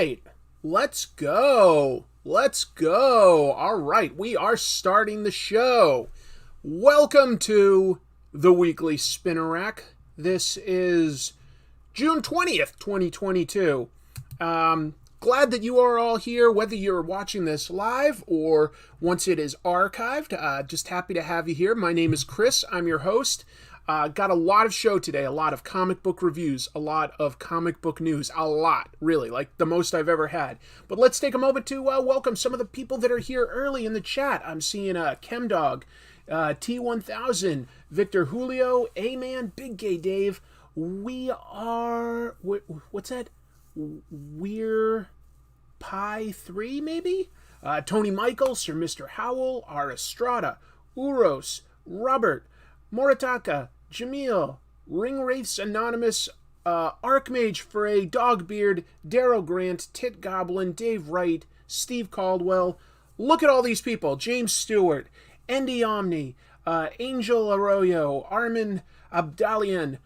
right. Let's go. Let's go. All right. We are starting the show. Welcome to the Weekly Spinner Rack. This is June 20th, 2022. Glad that you are all here, whether you're watching this live or once it is archived. Just happy to have you here. My name is Chris. I'm your host. Got a lot of show today, a lot of comic book reviews, a lot of comic book news, a lot, really, like the most I've ever had. But let's take a moment to welcome some of the people that are here early in the chat. I'm seeing Chemdog, T1000, Victor Julio, A-Man, Big Gay Dave. We are, what's that? We're Pie 3, maybe? Tony Michael, Sir Mr. Howell, R. Estrada, Uros, Robert, Moritaka, Jamil, Ringwraiths Anonymous, Archmage Frey, Dogbeard, Daryl Grant, Tit Goblin, Dave Wright, Steve Caldwell. Look at all these people. James Stewart, Andy Omni, Angel Arroyo, Armin Abdalian,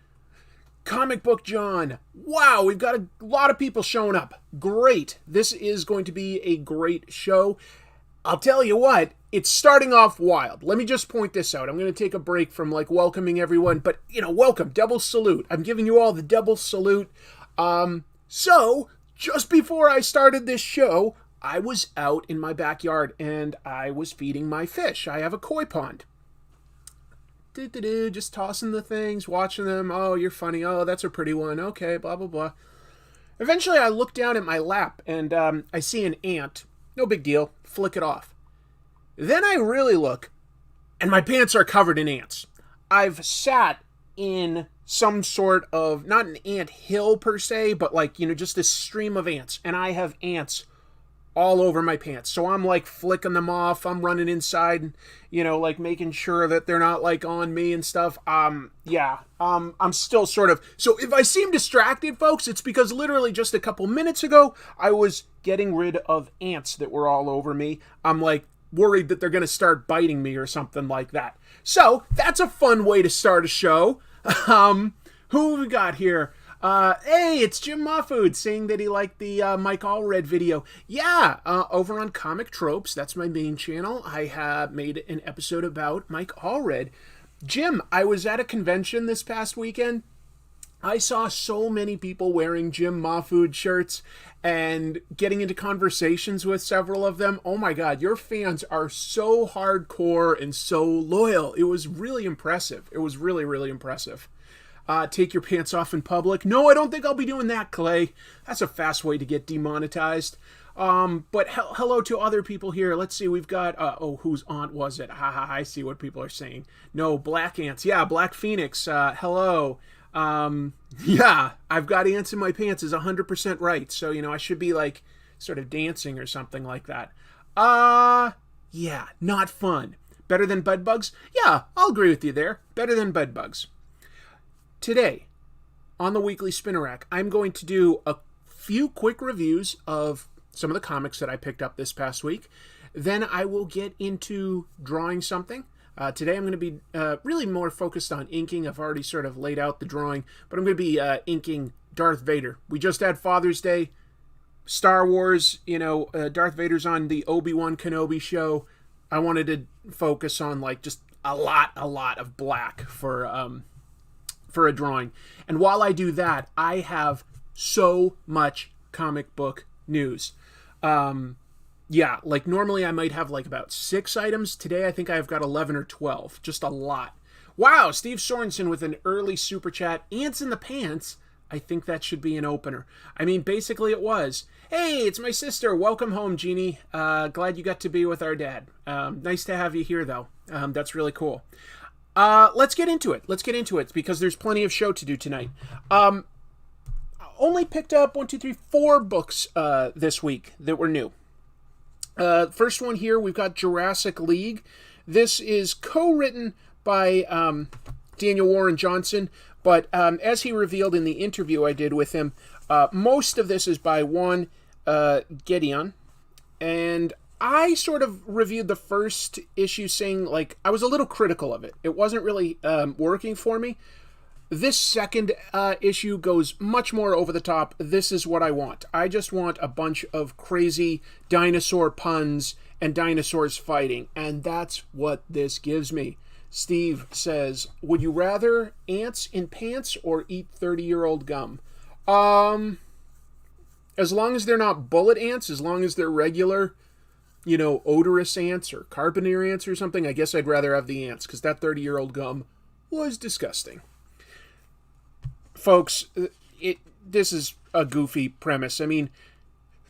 Comic Book John. Wow, we've got a lot of people showing up. Great. This is going to be a great show. I'll tell you what, it's starting off wild. Let me just point this out. I'm going to take a break from welcoming everyone, but welcome, double salute. I'm giving you all the double salute. So just before I started this show, I was out in my backyard and I was feeding my fish. I have a koi pond. Just tossing the things, watching them. Oh, you're funny. Oh, that's a pretty one. Okay, blah, blah, blah. Eventually, I look down at my lap and I see an ant. No big deal. Flick it off. Then I really look, and my pants are covered in ants. I've sat in some sort of, not an ant hill per se, but just this stream of ants. And I have ants all over my pants. So I'm flicking them off. I'm running inside, making sure that they're not on me and stuff. I'm still sort of, so if I seem distracted, folks, it's because literally just a couple minutes ago, I was getting rid of ants that were all over me. I'm worried that they're going to start biting me or something like that. So that's a fun way to start a show. Who have we got here? Hey, it's Jim Mahfood saying that he liked the Mike Allred video. Yeah, over on Comic Tropes, that's my main channel. I have made an episode about Mike Allred. Jim, I was at a convention this past weekend. I saw so many people wearing Jim Mahfood shirts and getting into conversations with several of them. Oh my God, your fans are so hardcore and so loyal. It was really impressive. It was really, really impressive. Take your pants off in public. No, I don't think I'll be doing that, Clay. That's a fast way to get demonetized. But hello to other people here. Let's see, we've got, whose aunt was it? Haha, I see what people are saying. No, Black Ants. Yeah, Black Phoenix. Hello. Yeah, I've got ants in my pants is 100% right. So, I should be sort of dancing or something like that. Yeah, not fun. Better than bedbugs? Yeah, I'll agree with you there. Better than bedbugs. Today, on the Weekly Spinner Rack, I'm going to do a few quick reviews of some of the comics that I picked up this past week. Then I will get into drawing something. Today I'm going to be really more focused on inking. I've already sort of laid out the drawing, but I'm going to be inking Darth Vader. We just had Father's Day. Star Wars, Darth Vader's on the Obi-Wan Kenobi show. I wanted to focus on just a lot of black for a drawing. And while I do that, I have so much comic book news. Normally I might have about 6 items. Today I think I've got 11 or 12. Just a lot. Wow, Steve Sorensen with an early super chat. Ants in the pants. I think that should be an opener. I mean, basically it was. Hey, it's my sister. Welcome home, Jeannie. Glad you got to be with our dad. Nice to have you here, though. That's really cool. Let's get into it. Because there's plenty of show to do tonight. Only picked up 4 books this week that were new. First one here, we've got Jurassic League. This is co-written by Daniel Warren Johnson, but as he revealed in the interview I did with him, most of this is by one Gedeon, and I sort of reviewed the first issue saying, I was a little critical of it. It wasn't really working for me. This second issue goes much more over the top. This is what I want. I just want a bunch of crazy dinosaur puns and dinosaurs fighting, and that's what this gives me. Steve says, would you rather ants in pants or eat 30-year-old gum? As long as they're not bullet ants, as long as they're regular, odorous ants or carboneer ants or something, I guess I'd rather have the ants, because that 30-year-old gum was disgusting. Folks, this is a goofy premise. I mean,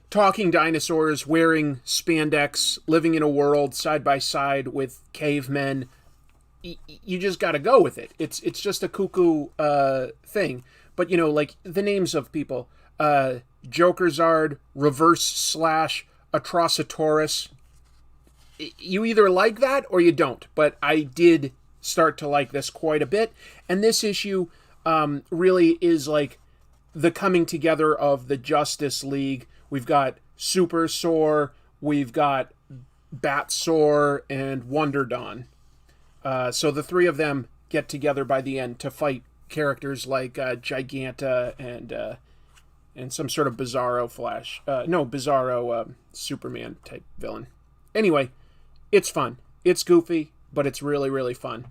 talking dinosaurs, wearing spandex, living in a world side by side with cavemen, you just got to go with it. It's just a cuckoo thing. But, like the names of people, Jokerzard, Reverse Slash, Atrocitosaurus. You either like that or you don't. But I did start to like this quite a bit. And this issue really is like the coming together of the Justice League. We've got Super Sore, we've got Bat Sore, and Wonder Dawn. So the three of them get together by the end to fight characters like Giganta and some sort of Bizarro Superman type villain. Anyway, it's fun. It's goofy, but it's really, really fun.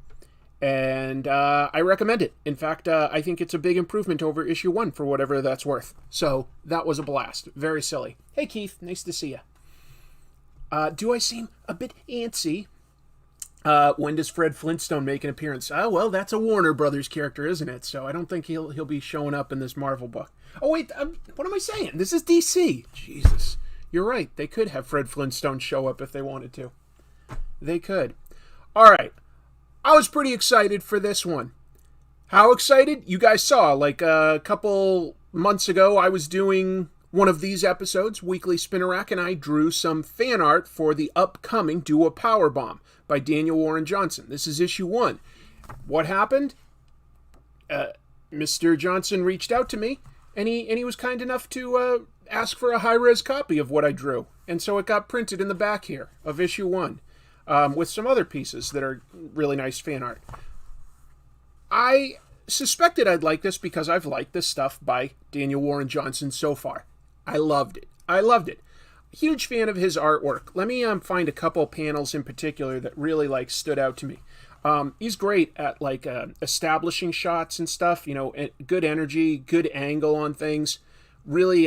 And I recommend it. In fact, I think it's a big improvement over issue 1 for whatever that's worth. So that was a blast. Very silly. Hey, Keith. Nice to see you. Do I seem a bit antsy? When does Fred Flintstone make an appearance? Oh, well, that's a Warner Brothers character, isn't it? So I don't think he'll be showing up in this Marvel book. Oh, wait, what am I saying? This is DC. Jesus. You're right. They could have Fred Flintstone show up if they wanted to. They could. All right. I was pretty excited for this one. How excited? You guys saw, like a couple months ago, I was doing one of these episodes, Weekly Spinner Rack, and I drew some fan art for the upcoming Do a Powerbomb by Daniel Warren Johnson. This is issue 1. What happened? Mr. Johnson reached out to me, and he was kind enough to ask for a high-res copy of what I drew. And so it got printed in the back here of issue 1, with some other pieces that are really nice fan art. I suspected I'd like this because I've liked this stuff by Daniel Warren Johnson so far. I loved it. Huge fan of his artwork. Let me find a couple panels in particular that really stood out to me. He's great at establishing shots and stuff. Good energy, good angle on things. Really,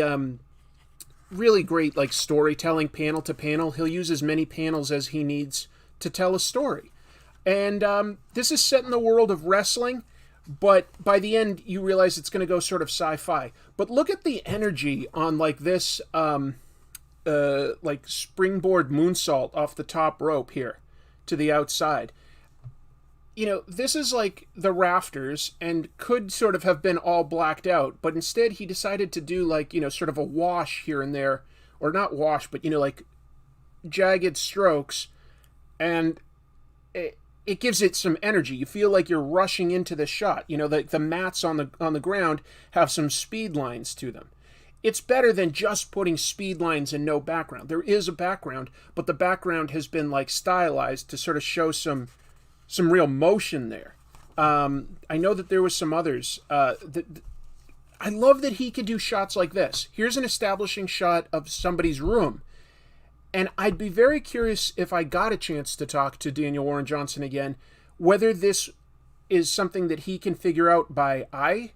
really great storytelling panel to panel. He'll use as many panels as he needs to tell a story. And this is set in the world of wrestling. But by the end, you realize it's going to go sort of sci-fi. But look at the energy on this springboard moonsault off the top rope here to the outside. This is like the rafters and could sort of have been all blacked out. But instead, he decided to do sort of a wash here and there. Or not wash, but, jagged strokes. And it gives it some energy. You feel like you're rushing into the shot. The mats on the ground have some speed lines to them. It's better than just putting speed lines and no background. There is a background, but the background has been stylized to sort of show some real motion there. I know that there was some others. I love that he could do shots like this. Here's an establishing shot of somebody's room. And I'd be very curious if I got a chance to talk to Daniel Warren Johnson again, whether this is something that he can figure out by eye,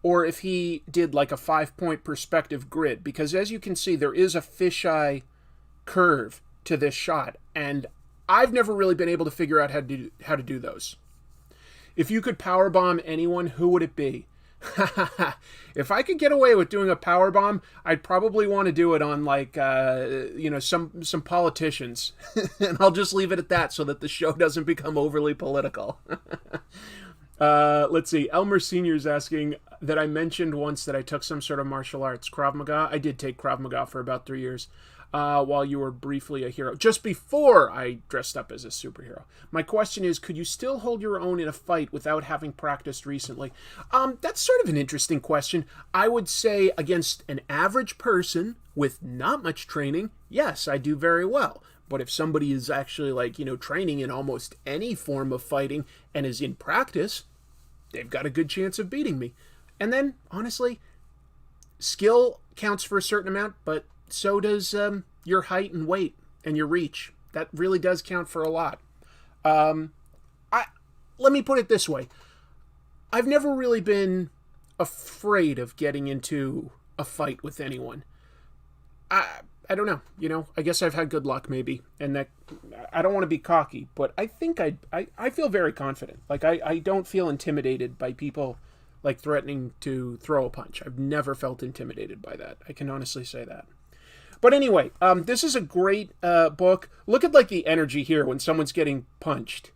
or if he did a 5-point perspective grid. Because as you can see, there is a fisheye curve to this shot. And I've never really been able to figure out how to do those. If you could powerbomb anyone, who would it be? If I could get away with doing a power bomb, I'd probably want to do it on some politicians. And I'll just leave it at that so that the show doesn't become overly political. Let's see. Elmer Sr.'s asking that I mentioned once that I took some sort of martial arts. Krav Maga. I did take Krav Maga for about 3 years. While you were briefly a hero. Just before I dressed up as a superhero. My question is, could you still hold your own in a fight without having practiced recently? That's sort of an interesting question. I would say against an average person with not much training, yes, I do very well. But if somebody is actually training in almost any form of fighting and is in practice, they've got a good chance of beating me. And then, honestly, skill counts for a certain amount, but so does your height and weight and your reach. That really does count for a lot. Let me put it this way. I've never really been afraid of getting into a fight with anyone. I don't know, I guess I've had good luck maybe, and that I don't want to be cocky, but I think I feel very confident. Like I don't feel intimidated by people like threatening to throw a punch. I've never felt intimidated by that. I can honestly say that. But anyway, this is a great book. Look at like the energy here when someone's getting punched.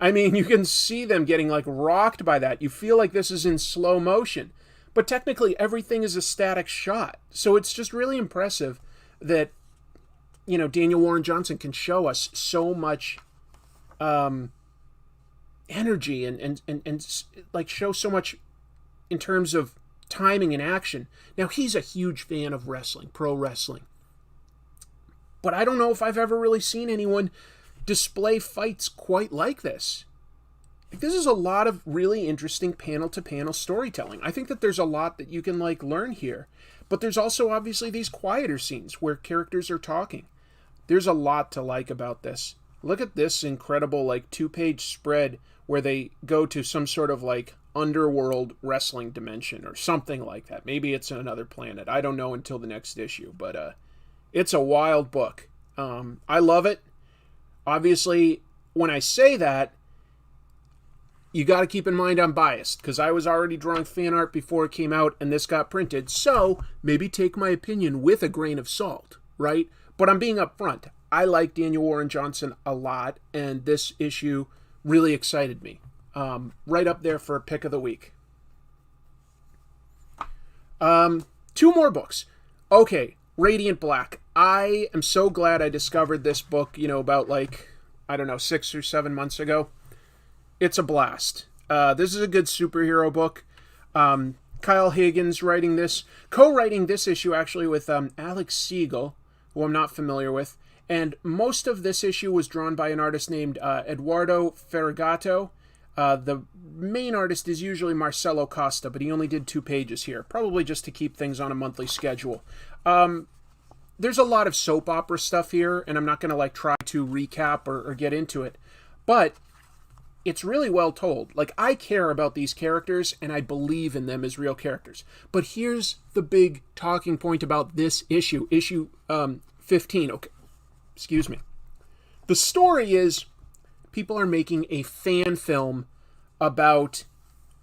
I mean, you can see them getting like rocked by that. You feel like this is in slow motion. But technically, everything is a static shot. So it's just really impressive that, Daniel Warren Johnson can show us so much energy and like show so much in terms of timing and action. Now, he's a huge fan of wrestling, pro wrestling. But I don't know if I've ever really seen anyone display fights quite like this. This is a lot of really interesting panel-to-panel storytelling. I think that there's a lot that you can learn here. But there's also obviously these quieter scenes where characters are talking. There's a lot to like about this. Look at this incredible 2-page spread where they go to some sort of underworld wrestling dimension or something like that. Maybe it's another planet. I don't know until the next issue, but it's a wild book. I love it. Obviously, when I say that, you got to keep in mind I'm biased, because I was already drawing fan art before it came out and this got printed, so maybe take my opinion with a grain of salt, right? But I'm being upfront. I like Daniel Warren Johnson a lot, and this issue really excited me. Right up there for pick of the week. 2 more books. Okay, Radiant Black. I am so glad I discovered this book, about 6 or 7 months ago. It's a blast. This is a good superhero book. Kyle Higgins co-writing this issue actually with Alex Siegel, who I'm not familiar with. And most of this issue was drawn by an artist named Eduardo Ferigato. The main artist is usually Marcelo Costa, but he only did 2 pages here, probably just to keep things on a monthly schedule. There's a lot of soap opera stuff here, and I'm not going to try to recap or get into it, but it's really well told. I care about these characters, and I believe in them as real characters. But here's the big talking point about this issue 15. Okay, excuse me. The story is people are making a fan film about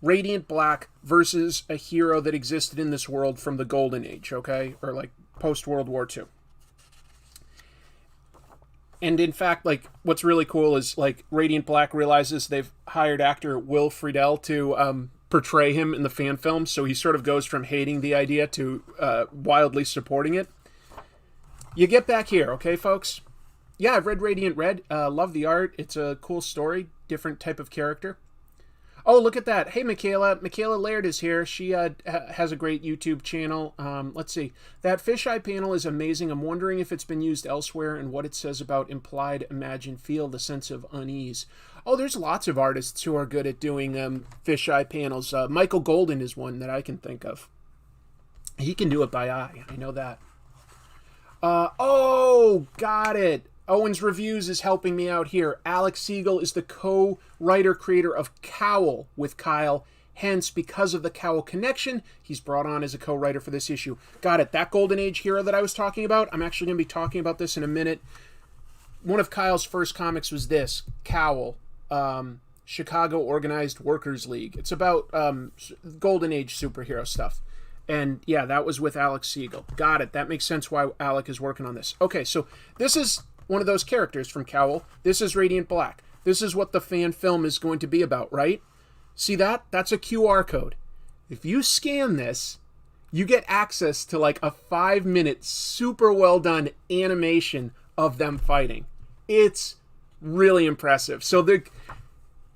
Radiant Black versus a hero that existed in this world from the Golden Age, okay? Or post-World War II. And in fact, what's really cool is Radiant Black realizes they've hired actor Will Friedle to portray him in the fan film, so he sort of goes from hating the idea to wildly supporting it. You get back here, okay, folks? Yeah, I've read Radiant Red. Love the art. It's a cool story. Different type of character. Oh, look at that. Hey, Michaela. Michaela Laird is here. She has a great YouTube channel. Let's see. That fisheye panel is amazing. I'm wondering if it's been used elsewhere and what it says about implied, imagine, feel, the sense of unease. Oh, there's lots of artists who are good at doing fisheye panels. Michael Golden is one that I can think of. He can do it by eye. I know that. Oh, got it. Owen's Reviews is helping me out here. Alex Siegel is the co-writer-creator of Cowl with Kyle. Hence, because of the Cowl connection, he's brought on as a co-writer for this issue. Got it. That Golden Age hero that I was talking about, I'm actually going to be talking about this in a minute. One of Kyle's first comics was this, Cowl, Chicago Organized Workers League. It's about Golden Age superhero stuff. And yeah, that was with Alex Siegel. Got it. That makes sense why Alec is working on this. Okay, so this is one of those characters from Cowl. This is Radiant Black. This is what the fan film is going to be about, right? See that? That's a QR code. If you scan this, you get access to a 5-minute, super well done animation of them fighting. It's really impressive. So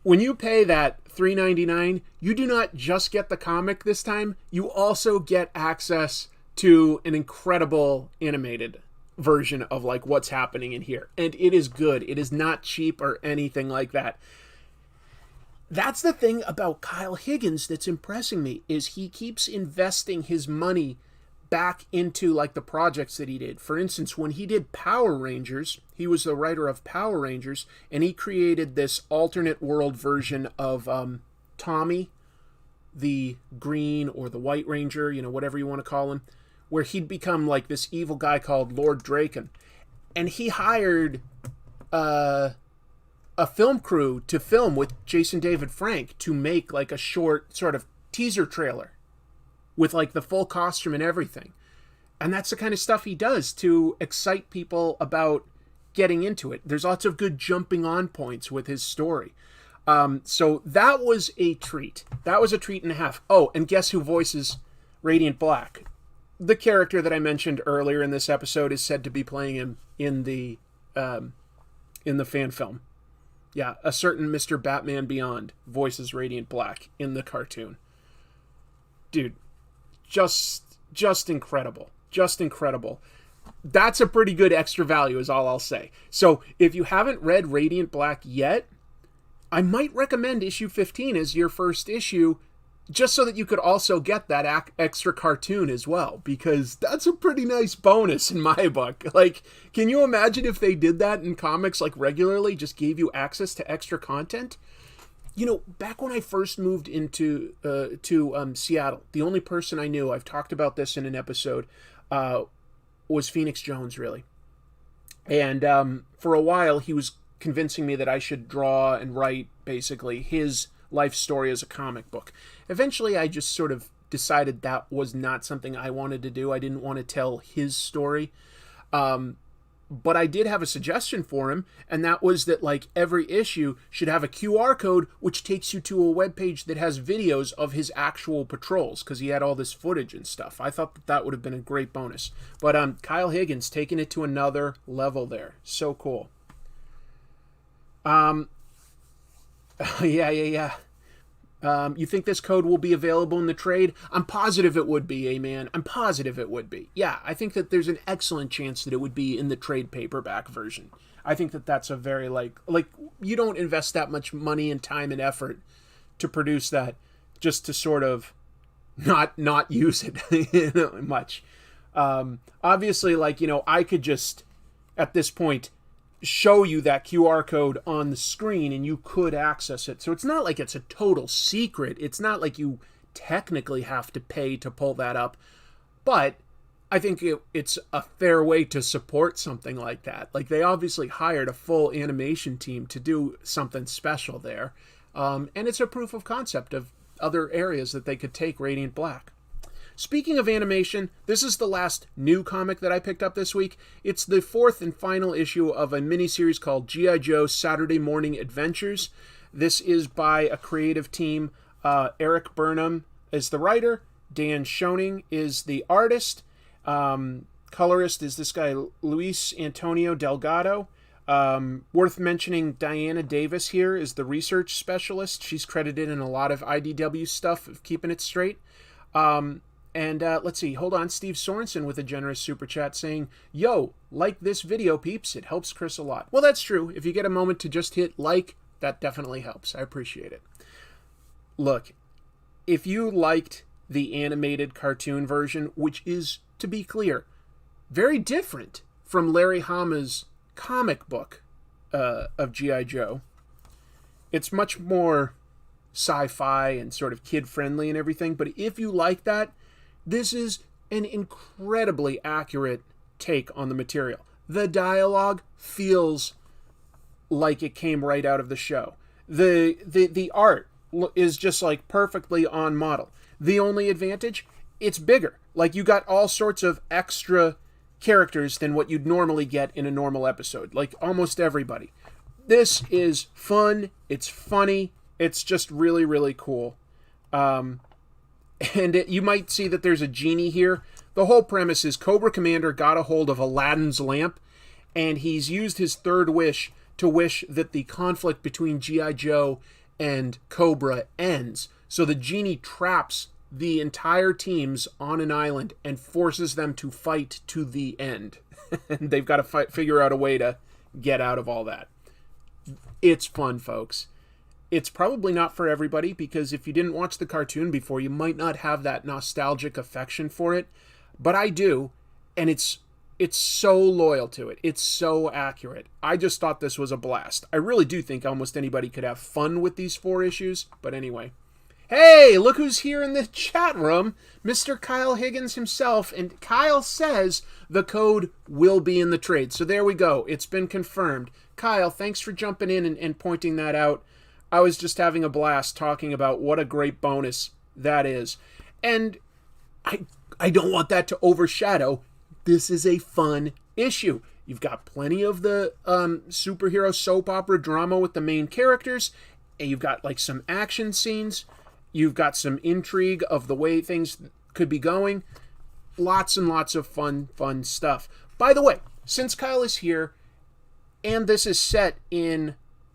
when you pay that $3.99, you do not just get the comic this time. You also get access to an incredible animated version of what's happening in here, and it is good. It is not cheap or anything like that. that's the thing about Kyle Higgins that's impressing me, is he keeps investing his money back into like the projects that he did. For instance, when he did Power Rangers, he was the writer of Power Rangers, and he created this alternate world version of Tommy, the Green or the White Ranger, you know, whatever you want to call him, where he'd become like this evil guy called Lord Draken. And he hired a film crew to film with Jason David Frank to make like a short sort of teaser trailer with like the full costume and everything. And that's the kind of stuff he does to excite people about getting into it. There's lots of good jumping on points with his story. So that was a treat. That was a treat and a half. Oh, and guess who voices Radiant Black? The character that I mentioned earlier in this episode is said to be playing him in the fan film. Yeah, a certain Mr. Batman Beyond voices Radiant Black in the cartoon. Dude, just incredible. Just incredible. That's a pretty good extra value is all I'll say. So if you haven't read Radiant Black yet, I might recommend issue 15 as your first issue, just so that you could also get that extra cartoon as well, because that's a pretty nice bonus in my book. Like, can you imagine if they did that in comics like regularly, just gave you access to extra content? You know, back when I first moved into Seattle, the only person I knew, I've talked about this in an episode, was Phoenix Jones, really. And for a while, he was convincing me that I should draw and write, basically, his life story as a comic book. Eventually, I just sort of decided that was not something I wanted to do. I didn't want to tell his story. But I did have a suggestion for him, and that was that like every issue should have a QR code which takes you to a webpage that has videos of his actual patrols, because he had all this footage and stuff. I thought that would have been a great bonus. But Kyle Higgins taking it to another level there. So cool. Yeah. You think this code will be available in the trade? I'm positive it would be, man. I'm positive it would be. Yeah, I think that there's an excellent chance that it would be in the trade paperback version. I think that that's a very, like you don't invest that much money and time and effort to produce that just to sort of not use it much. Obviously, I could just, at this point, show you that QR code on the screen and you could access it. So it's not like it's a total secret. It's not like you technically have to pay to pull that up. But I think it's a fair way to support something like that. Like, they obviously hired a full animation team to do something special there. And it's a proof of concept of other areas that they could take Radiant Black. Speaking of animation, this is the last new comic that I picked up this week. It's the fourth and final issue of a miniseries called G.I. Joe Saturday Morning Adventures. This is by a creative team. Eric Burnham is the writer. Dan Shoening is the artist. Colorist is this guy, Luis Antonio Delgado. Worth mentioning, Diana Davis here is the research specialist. She's credited in a lot of IDW stuff of keeping it straight. And let's see, hold on, Steve Sorensen with a generous super chat saying, "Yo, like this video, peeps, it helps Chris a lot." Well, that's true. If you get a moment to just hit like, that definitely helps. I appreciate it. Look, if you liked the animated cartoon version, which is, to be clear, very different from Larry Hama's comic book of G.I. Joe, it's much more sci-fi and sort of kid-friendly and everything, but if you like that, this is an incredibly accurate take on the material. The dialogue feels like it came right out of the show. The art is just like perfectly on model. The only advantage, it's bigger. Like, you got all sorts of extra characters than what you'd normally get in a normal episode. Like, almost everybody. This is fun. It's funny. It's just really, really cool. You might see that there's a genie here. The whole premise is Cobra Commander got a hold of Aladdin's lamp, and he's used his third wish to wish that the conflict between G.I. Joe and Cobra ends. So the genie traps the entire teams on an island and forces them to fight to the end. And they've got to figure out a way to get out of all that. It's fun, folks. It's probably not for everybody, because if you didn't watch the cartoon before, you might not have that nostalgic affection for it. But I do, and it's so loyal to it. It's so accurate. I just thought this was a blast. I really do think almost anybody could have fun with these 4 issues. But anyway. Hey, look who's here in the chat room. Mr. Kyle Higgins himself. And Kyle says the code will be in the trade. So there we go. It's been confirmed. Kyle, thanks for jumping in and pointing that out. I was just having a blast talking about what a great bonus that is. And I don't want that to overshadow. This is a fun issue. You've got plenty of the superhero soap opera drama with the main characters. And you've got like some action scenes. You've got some intrigue of the way things could be going. Lots and lots of fun stuff. By the way, since Kyle is here, and this is set in,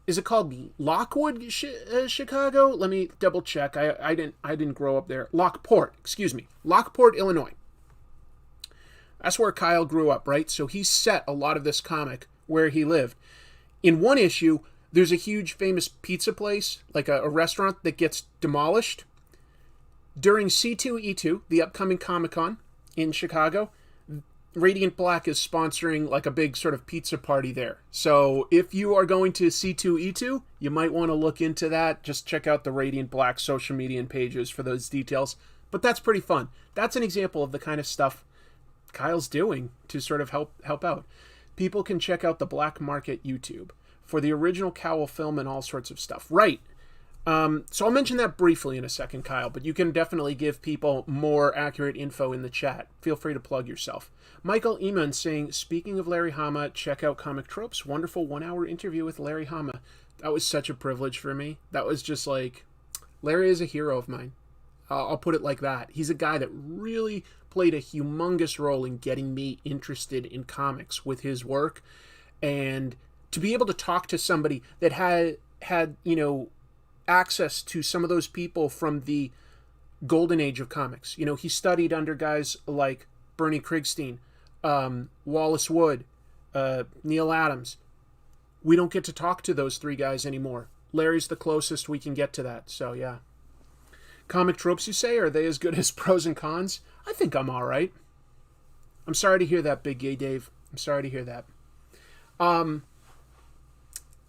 is it called Lockwood, Chicago? Let me double check. I didn't grow up there. Lockport, Illinois. That's where Kyle grew up, right? So he set a lot of this comic where he lived. In one issue, there's a huge famous pizza place, like a restaurant that gets demolished. During C2E2, the upcoming Comic-Con in Chicago, Radiant Black is sponsoring like a big sort of pizza party there. So if you are going to C2E2, you might want to look into that. Just check out the Radiant Black social media and pages for those details. But that's pretty fun. That's an example of the kind of stuff Kyle's doing to sort of help out. People can check out the Black Market YouTube for the original Cowl film and all sorts of stuff. Right. So I'll mention that briefly in a second, Kyle, but you can definitely give people more accurate info in the chat. Feel free to plug yourself. Michael Eamon saying, speaking of Larry Hama, check out Comic Tropes. Wonderful 1-hour interview with Larry Hama. That was such a privilege for me. That was just like, Larry is a hero of mine. I'll put it like that. He's a guy that really played a humongous role in getting me interested in comics with his work. And to be able to talk to somebody that had access to some of those people from the golden age of comics. He studied under guys like Bernie Krigstein, Wallace Wood, Neil Adams. We don't get to talk to those 3 guys anymore. Larry's the closest we can get to that. So, yeah. Comic Tropes, you say? Are they as good as Pros and Cons? I think I'm all right. I'm sorry to hear that, Big Gay Dave. I'm sorry to hear that.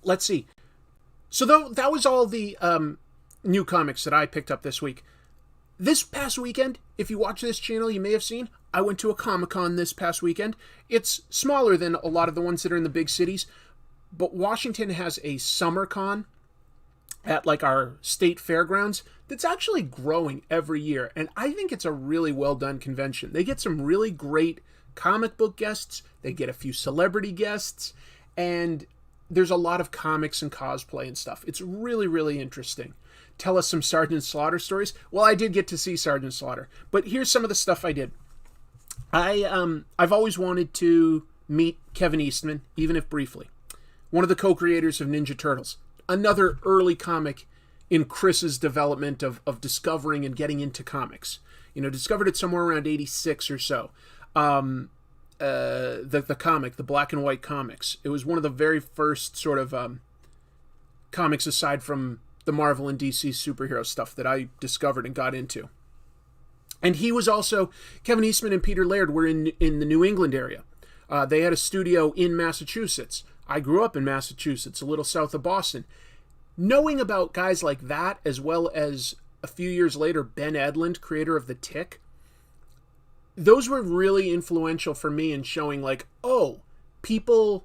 Let's see. So that was all the new comics that I picked up this week. This past weekend, if you watch this channel, you may have seen, I went to a Comic-Con this past weekend. It's smaller than a lot of the ones that are in the big cities, but Washington has a summer con at like our state fairgrounds that's actually growing every year, and I think it's a really well done convention. They get some really great comic book guests, they get a few celebrity guests, and there's a lot of comics and cosplay and stuff. It's really, really interesting. Tell us some Sergeant Slaughter stories. Well, I did get to see Sergeant Slaughter, but here's some of the stuff I did. I've always wanted to meet Kevin Eastman, even if briefly. One of the co-creators of Ninja Turtles. Another early comic in Chris's development of discovering and getting into comics. Discovered it somewhere around 86 or so. The comic, the black and white comics. It was one of the very first sort of comics aside from the Marvel and DC superhero stuff that I discovered and got into. And he was also, Kevin Eastman and Peter Laird were in the New England area. They had a studio in Massachusetts. I grew up in Massachusetts, a little south of Boston. Knowing about guys like that, as well as a few years later, Ben Edlund, creator of The Tick, those were really influential for me in showing like, oh, people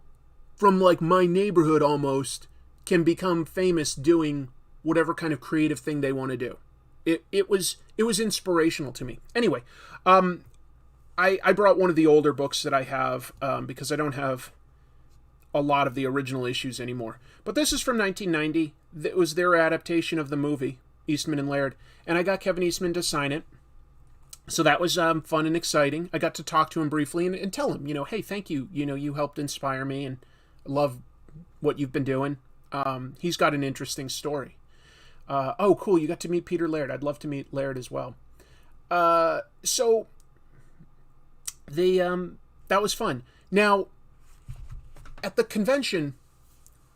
from like my neighborhood almost can become famous doing whatever kind of creative thing they want to do. It was inspirational to me. Anyway, I brought one of the older books that I have because I don't have a lot of the original issues anymore. But this is from 1990. It was their adaptation of the movie, Eastman and Laird, and I got Kevin Eastman to sign it. So that was fun and exciting. I got to talk to him briefly and tell him, hey, thank you. You helped inspire me and I love what you've been doing. He's got an interesting story. Oh, cool. You got to meet Peter Laird. I'd love to meet Laird as well. So that was fun. Now, at the convention,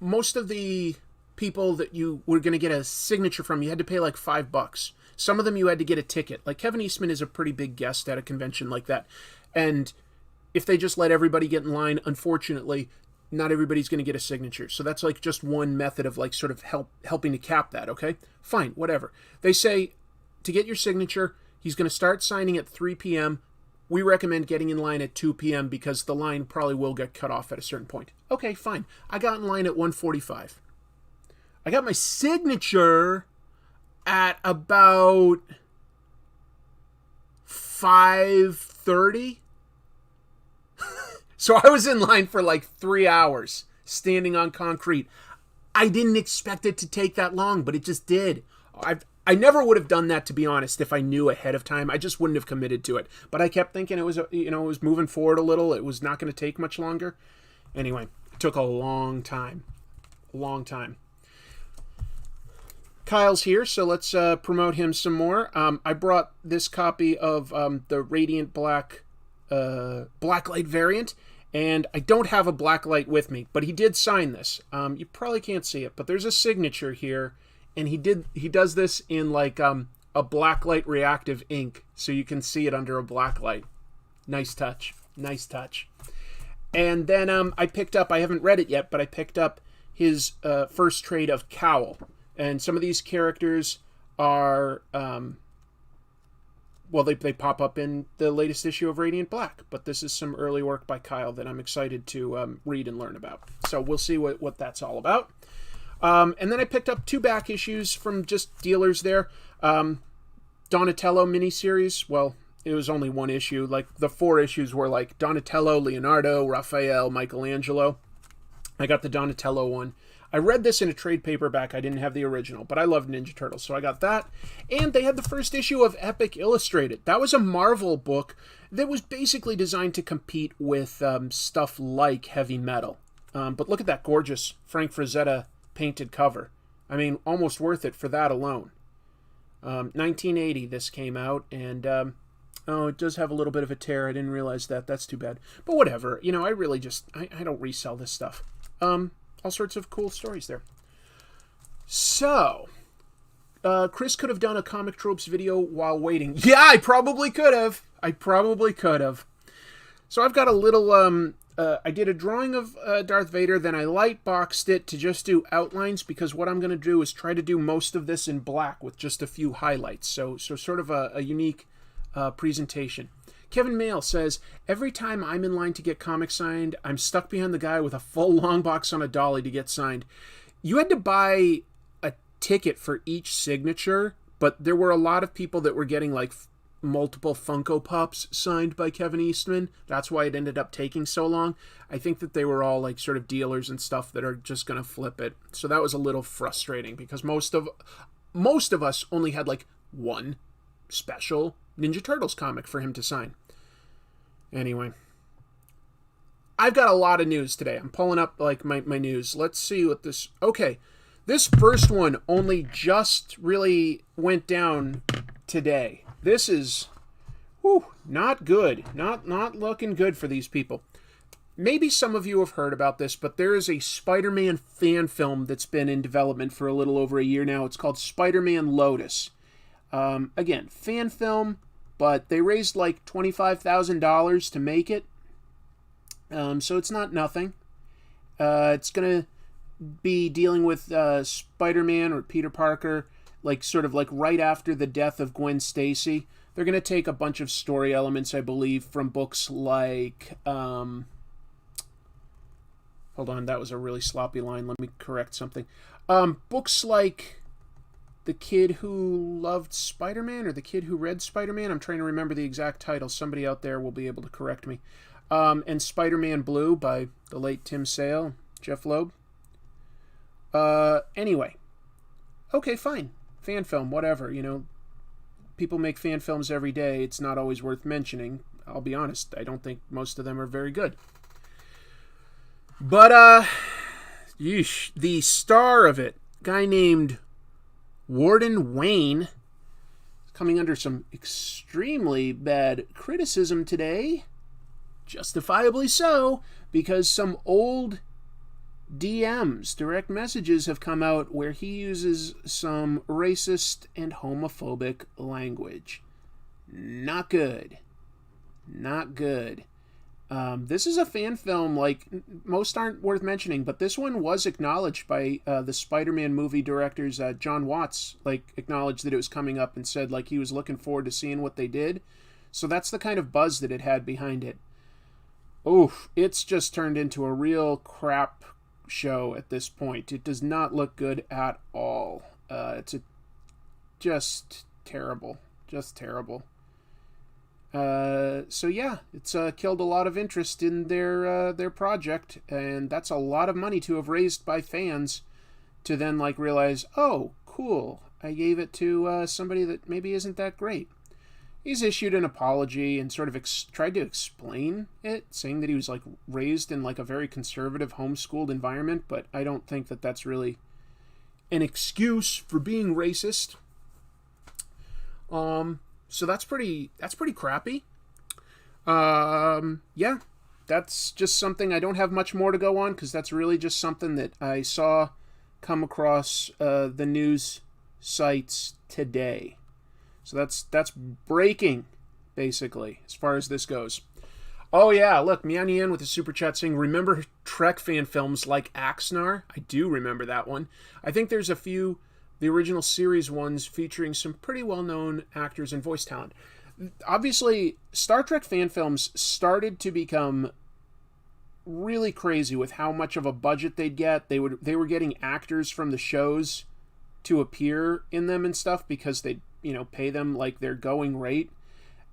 most of the people that you were going to get a signature from, you had to pay like $5. Some of them you had to get a ticket. Like Kevin Eastman is a pretty big guest at a convention like that. And if they just let everybody get in line, unfortunately, not everybody's going to get a signature. So that's like just one method of like sort of helping to cap that, okay? Fine, whatever. They say to get your signature, he's going to start signing at 3 p.m. We recommend getting in line at 2 p.m. because the line probably will get cut off at a certain point. Okay, fine. I got in line at 1:45. I got my signature at about 5:30. So I was in line for like 3 hours, standing on concrete. I didn't expect it to take that long, but it just did. I never would have done that, to be honest, if I knew ahead of time. I just wouldn't have committed to it. But I kept thinking it was moving forward a little. It was not going to take much longer. Anyway, it took a long time. A long time. Kyle's here, so let's promote him some more. I brought this copy of the Radiant Black Blacklight variant, and I don't have a Blacklight with me, but he did sign this. You probably can't see it, but there's a signature here, and he does this in like a Blacklight reactive ink, so you can see it under a Blacklight. Nice touch. Nice touch. And then I picked up, I haven't read it yet, but I picked up his first trade of Cowl. And some of these characters are, they pop up in the latest issue of Radiant Black. But this is some early work by Kyle that I'm excited to read and learn about. So we'll see what that's all about. And then I picked up 2 back issues from just dealers there. Donatello miniseries. Well, it was only 1 issue. Like, the 4 issues were like Donatello, Leonardo, Raphael, Michelangelo. I got the Donatello one. I read this in a trade paperback. I didn't have the original, but I love Ninja Turtles, so I got that. And they had the first issue of Epic Illustrated. That was a Marvel book that was basically designed to compete with stuff like Heavy Metal. But look at that gorgeous Frank Frazetta painted cover. I mean, almost worth it for that alone. 1980 this came out, and it does have a little bit of a tear. I didn't realize that. That's too bad. But whatever. I really just, I don't resell this stuff. All sorts of cool stories there. So, Chris could have done a Comic Tropes video while waiting. Yeah, I probably could have. So I've got a little, I did a drawing of Darth Vader, then I light boxed it to just do outlines, because what I'm going to do is try to do most of this in black with just a few highlights. So sort of a unique presentation. Kevin Mail says, every time I'm in line to get comics signed, I'm stuck behind the guy with a full long box on a dolly to get signed. You had to buy a ticket for each signature, but there were a lot of people that were getting like multiple Funko Pops signed by Kevin Eastman. That's why it ended up taking so long. I think that they were all like sort of dealers and stuff that are just going to flip it. So that was a little frustrating, because most of us only had like one special Ninja Turtles comic for him to sign. Anyway, I've got a lot of news today. I'm pulling up like my news. Let's see what this... Okay, this first one only just really went down today. This is not good. Not looking good for these people. Maybe some of you have heard about this, but there is a Spider-Man fan film that's been in development for a little over a year now. It's called Spider-Man Lotus. Again, fan film, but they raised like $25,000 to make it. So it's not nothing. It's going to be dealing with Spider-Man or Peter Parker, like sort of like right after the death of Gwen Stacy. They're going to take a bunch of story elements, I believe, from books like... hold on, that was a really sloppy line. Let me correct something. Books like The Kid Who Loved Spider-Man or The Kid Who Read Spider-Man. I'm trying to remember the exact title. Somebody out there will be able to correct me. And Spider-Man Blue by the late Tim Sale, Jeff Loeb. Anyway. Okay, fine. Fan film, whatever. People make fan films every day. It's not always worth mentioning. I'll be honest. I don't think most of them are very good. But, the star of it, guy named Warden Wayne, is coming under some extremely bad criticism today. Justifiably so, because some old DMs, direct messages, have come out where he uses some racist and homophobic language. Not good. Not good. This is a fan film, like, most aren't worth mentioning, but this one was acknowledged by the Spider-Man movie directors. John Watts, like, acknowledged that it was coming up and said, like, he was looking forward to seeing what they did. So that's the kind of buzz that it had behind it. Oof, it's just turned into a real crap show at this point. It does not look good at all. Just terrible. Just terrible. So yeah, it's killed a lot of interest in their project, and that's a lot of money to have raised by fans to then, like, realize, oh, cool, I gave it to somebody that maybe isn't that great. He's issued an apology and sort of tried to explain it, saying that he was, like, raised in, like, a very conservative homeschooled environment, but I don't think that that's really an excuse for being racist. So that's pretty crappy. Yeah, that's just something. I don't have much more to go on, because that's really just something that I saw come across the news sites today. So that's breaking, basically, as far as this goes. Oh yeah, look, Mian Yan with a super chat saying, remember Trek fan films like Axnar? I do remember that one. I think there's a few, the original series ones, featuring some pretty well-known actors and voice talent. Obviously, Star Trek fan films started to become really crazy with how much of a budget they'd get. They were getting actors from the shows to appear in them and stuff, because they'd, pay them like their going rate.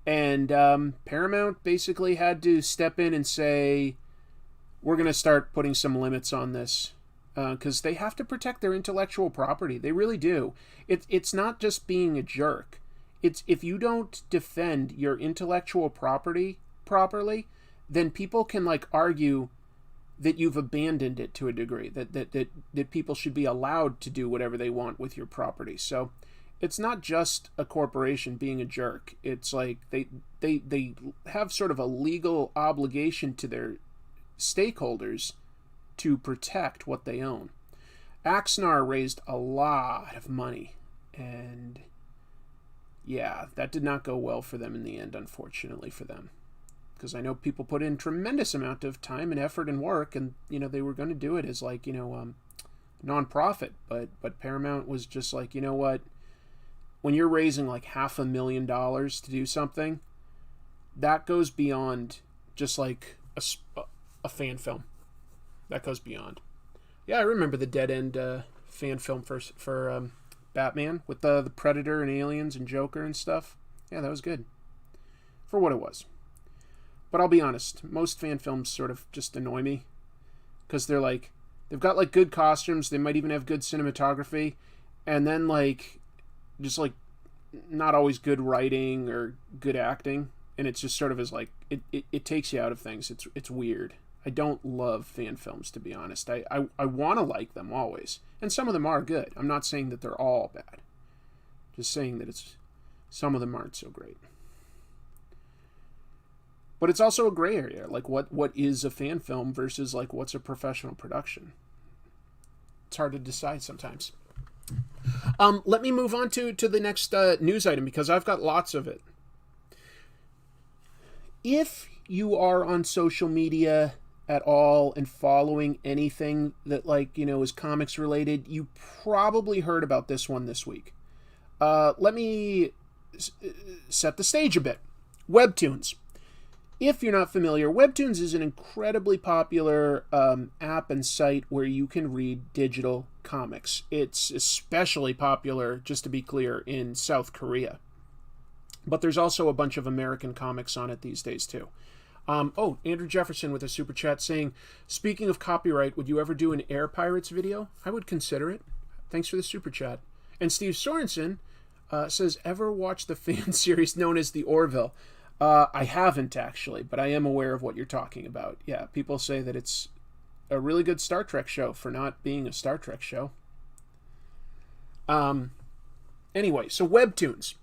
And Paramount basically had to step in and say, we're going to start putting some limits on this, because they have to protect their intellectual property. They really do. It's not just being a jerk. It's, if you don't defend your intellectual property properly, then people can, like, argue that you've abandoned it to a degree, that people should be allowed to do whatever they want with your property. So it's not just a corporation being a jerk. It's like they have sort of a legal obligation to their stakeholders to protect what they own. Axnar raised a lot of money, and yeah, that did not go well for them in the end, unfortunately for them. Because I know people put in tremendous amount of time and effort and work, and, they were going to do it as, like, non-profit, but Paramount was just like, you know what, when you're raising like $500,000 to do something, that goes beyond just like a fan film. That goes beyond. Yeah, I remember the Dead End fan film for Batman with the Predator and aliens and Joker and stuff. Yeah, that was good for what it was. But I'll be honest, most fan films sort of just annoy me, because they're like, they've got like good costumes, they might even have good cinematography, and then like just like not always good writing or good acting, and it's just sort of is like it takes you out of things. It's weird. I don't love fan films, to be honest. I want to like them always, and some of them are good. I'm not saying that they're all bad, just saying that some of them aren't so great. But it's also a gray area, like what is a fan film versus like what's a professional production. It's hard to decide sometimes. Let me move on to the next news item, because I've got lots of it. If you are on social media at all and following anything that is comics related, you probably heard about this one this week. Let me set the stage a bit. Webtoons. If you're not familiar, Webtoons is an incredibly popular app and site where you can read digital comics. It's especially popular, just to be clear, in South Korea. But there's also a bunch of American comics on it these days, too. Andrew Jefferson with a super chat saying, speaking of copyright, would you ever do an Air Pirates video? I would consider it. Thanks for the super chat. And Steve Sorensen says, ever watch the fan series known as The Orville? I haven't, actually, but I am aware of what you're talking about. Yeah, people say that it's a really good Star Trek show for not being a Star Trek show. Anyway, so Webtoons.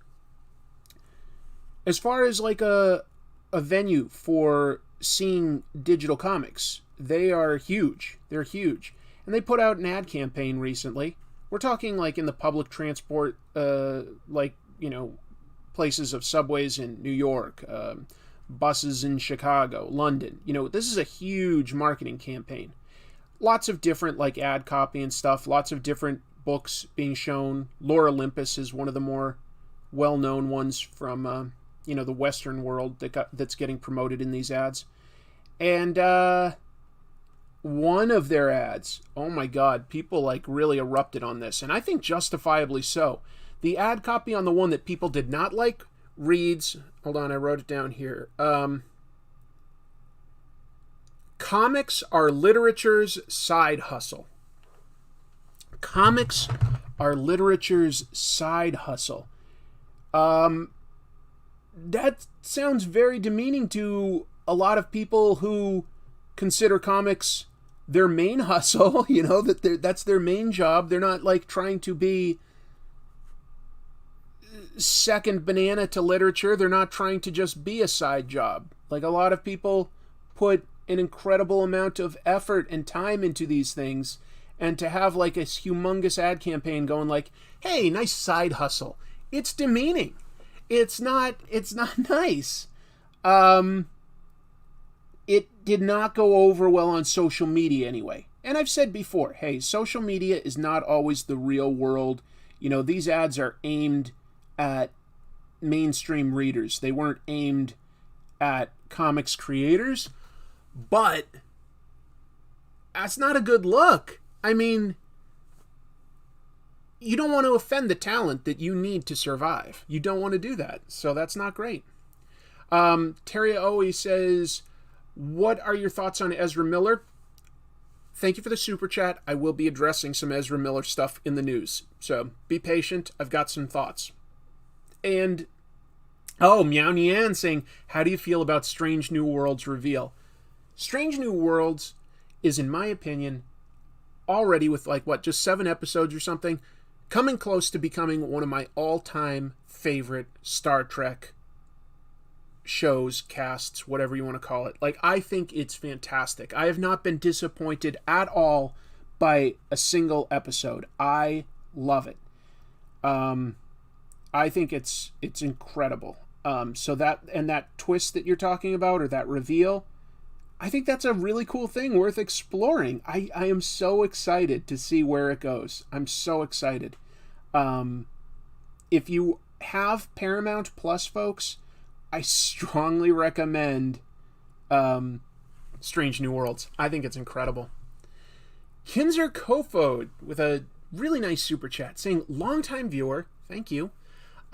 As far as like a venue for seeing digital comics, they are huge. They're huge. And they put out an ad campaign recently. We're talking like in the public transport, like, you know, places of subways in New York, buses in Chicago, London. You know, this is a huge marketing campaign. Lots of different like ad copy and stuff. Lots of different books being shown. Lore Olympus is one of the more well-known ones from, you know, the Western world that's getting promoted in these ads. And one of their ads, oh my God, people like really erupted on this, and I think justifiably so. The ad copy on the one that people did not like reads, hold on, I wrote it down here. Comics are literature's side hustle. Comics are literature's side hustle. That sounds very demeaning to a lot of people who consider comics their main hustle, you know, that's their main job. They're not like trying to be second banana to literature. They're not trying to just be a side job. Like a lot of people put an incredible amount of effort and time into these things, and to have like a humongous ad campaign going like, hey, nice side hustle. It's demeaning. It's not nice. It did not go over well on social media anyway. And I've said before, hey, social media is not always the real world. You know, these ads are aimed at mainstream readers. They weren't aimed at comics creators. But that's not a good look. I mean, you don't want to offend the talent that you need to survive. You don't want to do that. So that's not great. Terry Owie says, what are your thoughts on Ezra Miller? Thank you for the super chat. I will be addressing some Ezra Miller stuff in the news. So be patient. I've got some thoughts. And, Meow Nian saying, how do you feel about Strange New Worlds reveal? Strange New Worlds is, in my opinion, already with like, just 7 episodes or something, coming close to becoming one of my all-time favorite Star Trek shows, casts, whatever you want to call it. Like, I think it's fantastic. I have not been disappointed at all by a single episode. I love it. I think it's incredible. So that twist that you're talking about, or that reveal, I think that's a really cool thing worth exploring. I am so excited to see where it goes. I'm so excited. If you have Paramount Plus, folks, I strongly recommend Strange New Worlds. I think it's incredible. Kinzer Kofod with a really nice super chat saying, longtime viewer, thank you.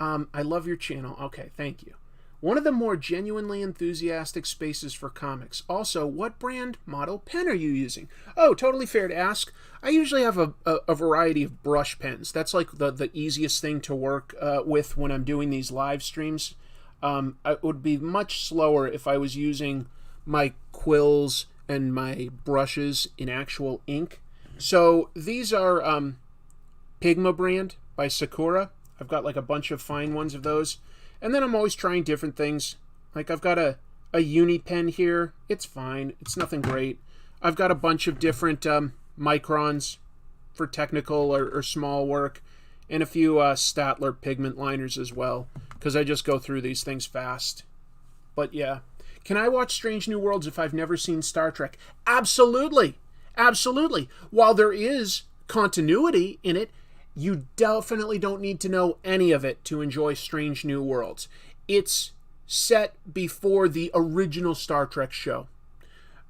I love your channel. Okay, thank you. One of the more genuinely enthusiastic spaces for comics. Also, what brand model pen are you using? Oh, totally fair to ask. I usually have a variety of brush pens. That's like the easiest thing to work with when I'm doing these live streams. It would be much slower if I was using my quills and my brushes in actual ink. So these are Pigma brand by Sakura. I've got like a bunch of fine ones of those. And then I'm always trying different things. Like I've got a uni pen here. It's fine. It's nothing great. I've got a bunch of different microns for technical or small work. And a few Statler pigment liners as well. Because I just go through these things fast. But yeah. Can I watch Strange New Worlds if I've never seen Star Trek? Absolutely. Absolutely. While there is continuity in it, you definitely don't need to know any of it to enjoy Strange New Worlds. It's set before the original Star Trek show.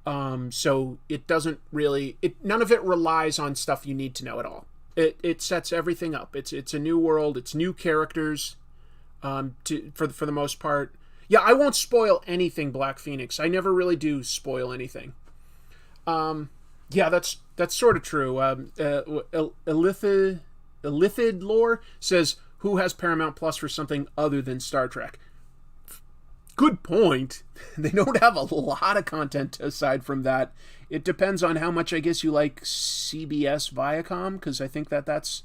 So it doesn't really... none of it relies on stuff you need to know at all. It sets everything up. It's a new world. It's new characters for the most part. Yeah, I won't spoil anything, Black Phoenix. I never really do spoil anything. Yeah, that's sort of true. Illithid Lore says, who has Paramount Plus for something other than Star Trek? Good point. They don't have a lot of content aside from that. It depends on how much, I guess, you like CBS Viacom, because I think that's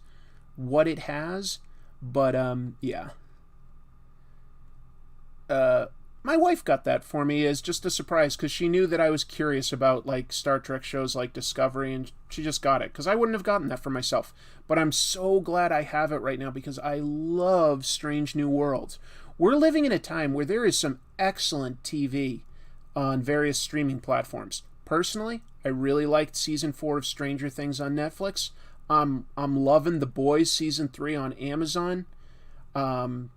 what it has. But, yeah. My wife got that for me as just a surprise because she knew that I was curious about like Star Trek shows like Discovery, and she just got it because I wouldn't have gotten that for myself. But I'm so glad I have it right now because I love Strange New Worlds. We're living in a time where there is some excellent TV on various streaming platforms. Personally, I really liked season 4 of Stranger Things on Netflix. I'm loving The Boys season 3 on Amazon. I'm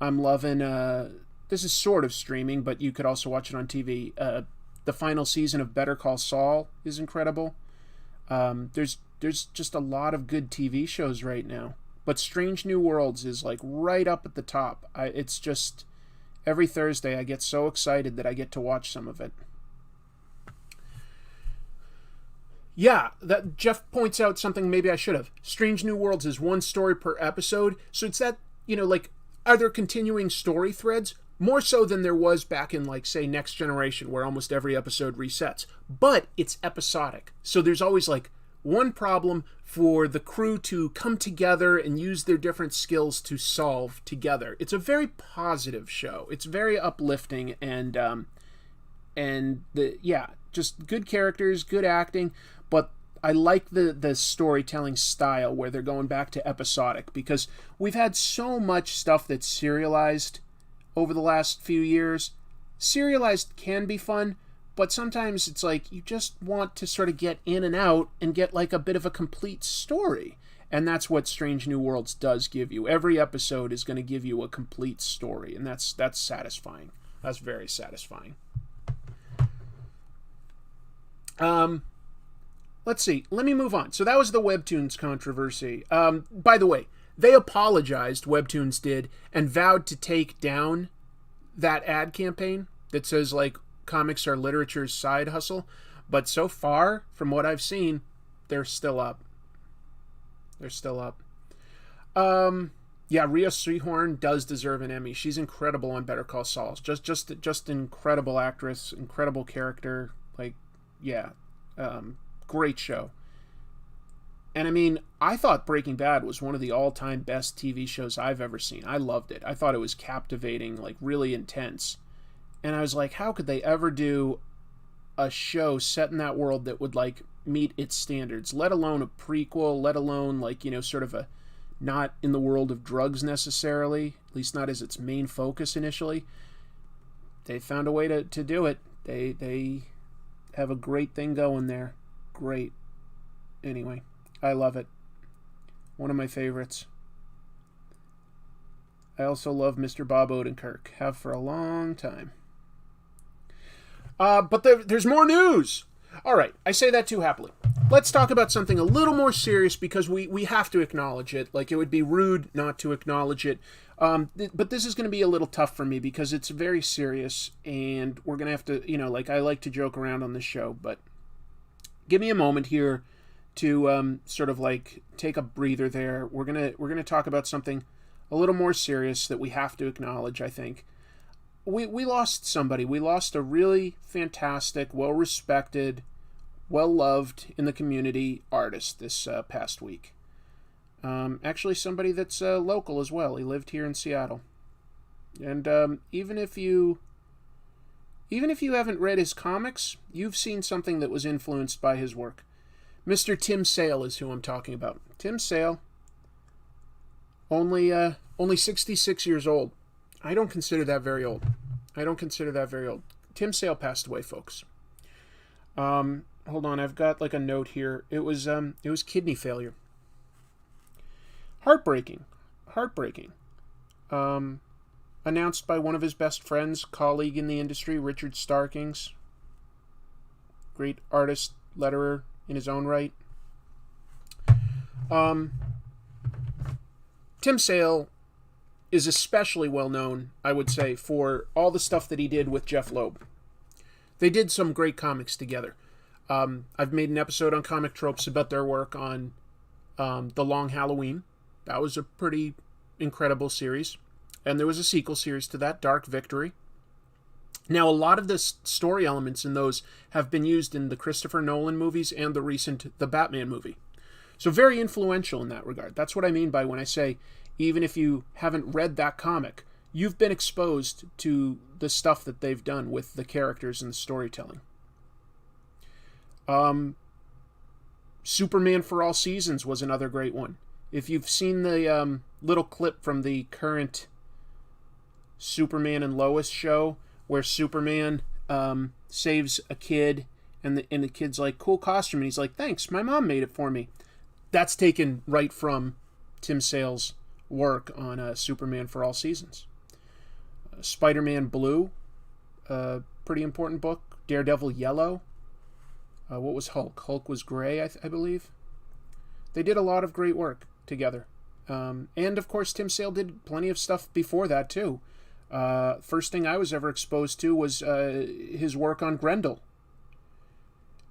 loving this is sort of streaming, but you could also watch it on TV. The final season of Better Call Saul is incredible. There's just a lot of good TV shows right now. But Strange New Worlds is like right up at the top. It's just every Thursday I get so excited that I get to watch some of it. Yeah, that Jeff points out something maybe I should have. Strange New Worlds is one story per episode, so it's that, like, are there continuing story threads? More so than there was back in, like, say, Next Generation, where almost every episode resets. But it's episodic, so there's always, like, one problem for the crew to come together and use their different skills to solve together. It's a very positive show. It's very uplifting, and just good characters, good acting. But I like the storytelling style where they're going back to episodic, because we've had so much stuff that's serialized over the last few years. Serialized can be fun, but sometimes it's like you just want to sort of get in and out and get like a bit of a complete story. And that's what Strange New Worlds does give you. Every episode is going to give you a complete story, and that's satisfying. That's very satisfying. Let's see. Let me move on. So that was the Webtoons controversy. By the way, they apologized, Webtoons did, and vowed to take down that ad campaign that says, like, comics are literature's side hustle. But so far, from what I've seen, they're still up. They're still up. Yeah, Rhea Seehorn does deserve an Emmy. She's incredible on Better Call Saul. Just incredible actress, incredible character. Like, yeah. Great show. And I mean, I thought Breaking Bad was one of the all-time best TV shows I've ever seen. I loved it. I thought it was captivating, like really intense. And I was like, how could they ever do a show set in that world that would like meet its standards, let alone a prequel, let alone like, sort of a not in the world of drugs necessarily, at least not as its main focus initially. They found a way to do it. They have a great thing going there. Great. Anyway, I love it. One of my favorites. I also love Mr. Bob Odenkirk. Have for a long time. But there's more news. All right, I say that too happily. Let's talk about something a little more serious because we have to acknowledge it. Like, it would be rude not to acknowledge it. But this is going to be a little tough for me because it's very serious, and we're going to have to, like, I like to joke around on this show, but give me a moment here to sort of like take a breather there. We're gonna talk about something a little more serious that we have to acknowledge, I think. We lost somebody. We lost a really fantastic, well-respected, well-loved in the community artist this past week. Actually, somebody that's local as well. He lived here in Seattle. And even if you haven't read his comics, you've seen something that was influenced by his work. Mr. Tim Sale is who I'm talking about. Tim Sale, only 66 years old. I don't consider that very old. Tim Sale passed away, folks. Hold on, I've got like a note here. It was kidney failure. Heartbreaking. Announced by one of his best friends, colleague in the industry, Richard Starkings. Great artist, letterer in his own right. Tim Sale is especially well known, I would say, for all the stuff that he did with Jeff Loeb. They did some great comics together. I've made an episode on Comic Tropes about their work on The Long Halloween. That was a pretty incredible series. And there was a sequel series to that, Dark Victory. Now, a lot of the story elements in those have been used in the Christopher Nolan movies and the Batman movie. So very influential in that regard. That's what I mean by when I say, even if you haven't read that comic, you've been exposed to the stuff that they've done with the characters and the storytelling. Superman for All Seasons was another great one. If you've seen the little clip from the current Superman and Lois show where Superman saves a kid and the kid's like, cool costume, and he's like, thanks, my mom made it for me. That's taken right from Tim Sale's work on Superman for All Seasons. Spider-Man Blue, pretty important book. Daredevil Yellow. What was Hulk? Hulk was gray, I believe. They did a lot of great work together. And, of course, Tim Sale did plenty of stuff before that, too. First thing I was ever exposed to was his work on Grendel.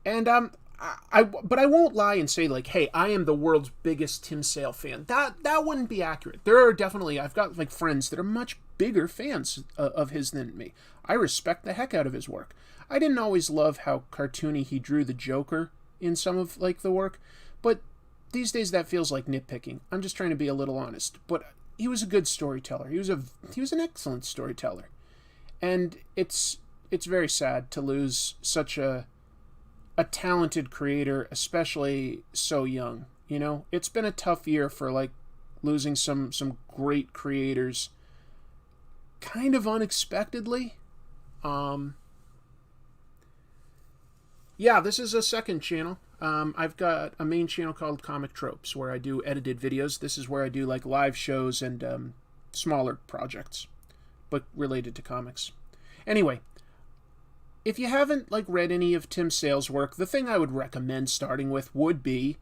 And but I won't lie and say, like, hey, I am the world's biggest Tim Sale fan. That wouldn't be accurate. There are definitely, I've got, like, friends that are much bigger fans of his than me. I respect the heck out of his work. I didn't always love how cartoony he drew the Joker in some of, like, the work, but these days that feels like nitpicking. I'm just trying to be a little honest. But he was a good storyteller. He was an excellent storyteller. And it's very sad to lose such a talented creator, especially so young. You know, it's been a tough year for, like, losing some great creators kind of unexpectedly. Yeah, this is a second channel. I've got a main channel called Comic Tropes where I do edited videos. This is where I do, like, live shows and smaller projects, but related to comics. Anyway, if you haven't, like, read any of Tim Sale's work, the thing I would recommend starting with would be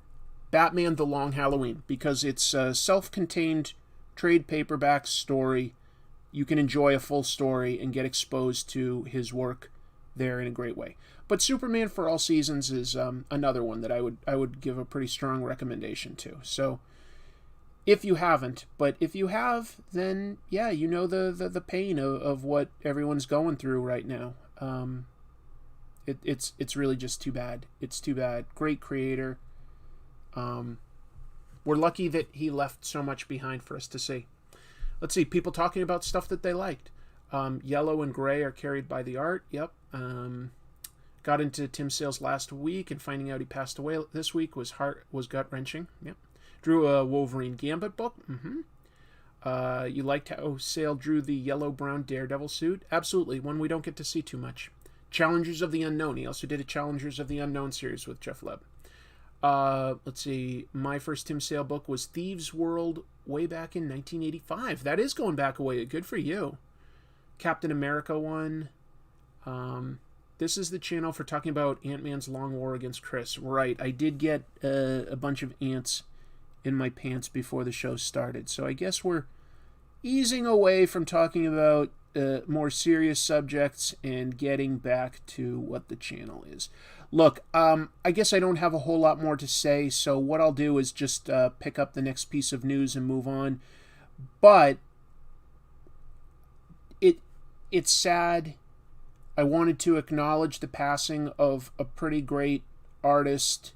Batman The Long Halloween, because it's a self-contained trade paperback story. You can enjoy a full story and get exposed to his work there in a great way. But Superman for All Seasons is another one that I would give a pretty strong recommendation to. So if you haven't, but if you have, then yeah, you know the pain of what everyone's going through right now. It's really just too bad. It's too bad. Great creator. We're lucky that he left so much behind for us to see. Let's see, people talking about stuff that they liked. Yellow and gray are carried by the art. Yep. Got into Tim Sale's last week and finding out he passed away this week was gut-wrenching. Yep. Drew a Wolverine Gambit book. You liked how Sale drew the yellow-brown Daredevil suit? Absolutely, one we don't get to see too much. Challengers of the Unknown. He also did a Challengers of the Unknown series with Jeff Leb. Let's see. My first Tim Sale book was Thieves' World way back in 1985. That is going back a way. Good for you. Captain America one. This is the channel for talking about Ant-Man's Long War Against Chris. Right, I did get a bunch of ants in my pants before the show started. So I guess we're easing away from talking about more serious subjects and getting back to what the channel is. Look, I guess I don't have a whole lot more to say, so what I'll do is just pick up the next piece of news and move on. But it's sad. I wanted to acknowledge the passing of a pretty great artist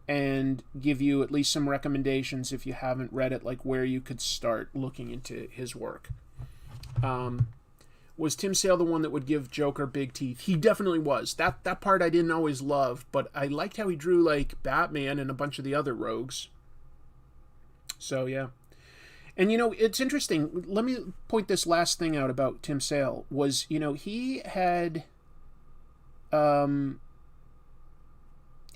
and give you at least some recommendations if you haven't read it, like where you could start looking into his work. Was Tim Sale the one that would give Joker big teeth? He definitely was. That part I didn't always love, but I liked how he drew, like, Batman and a bunch of the other rogues. So, yeah. And, you know, it's interesting. Let me point this last thing out about Tim Sale. Was, you know, he had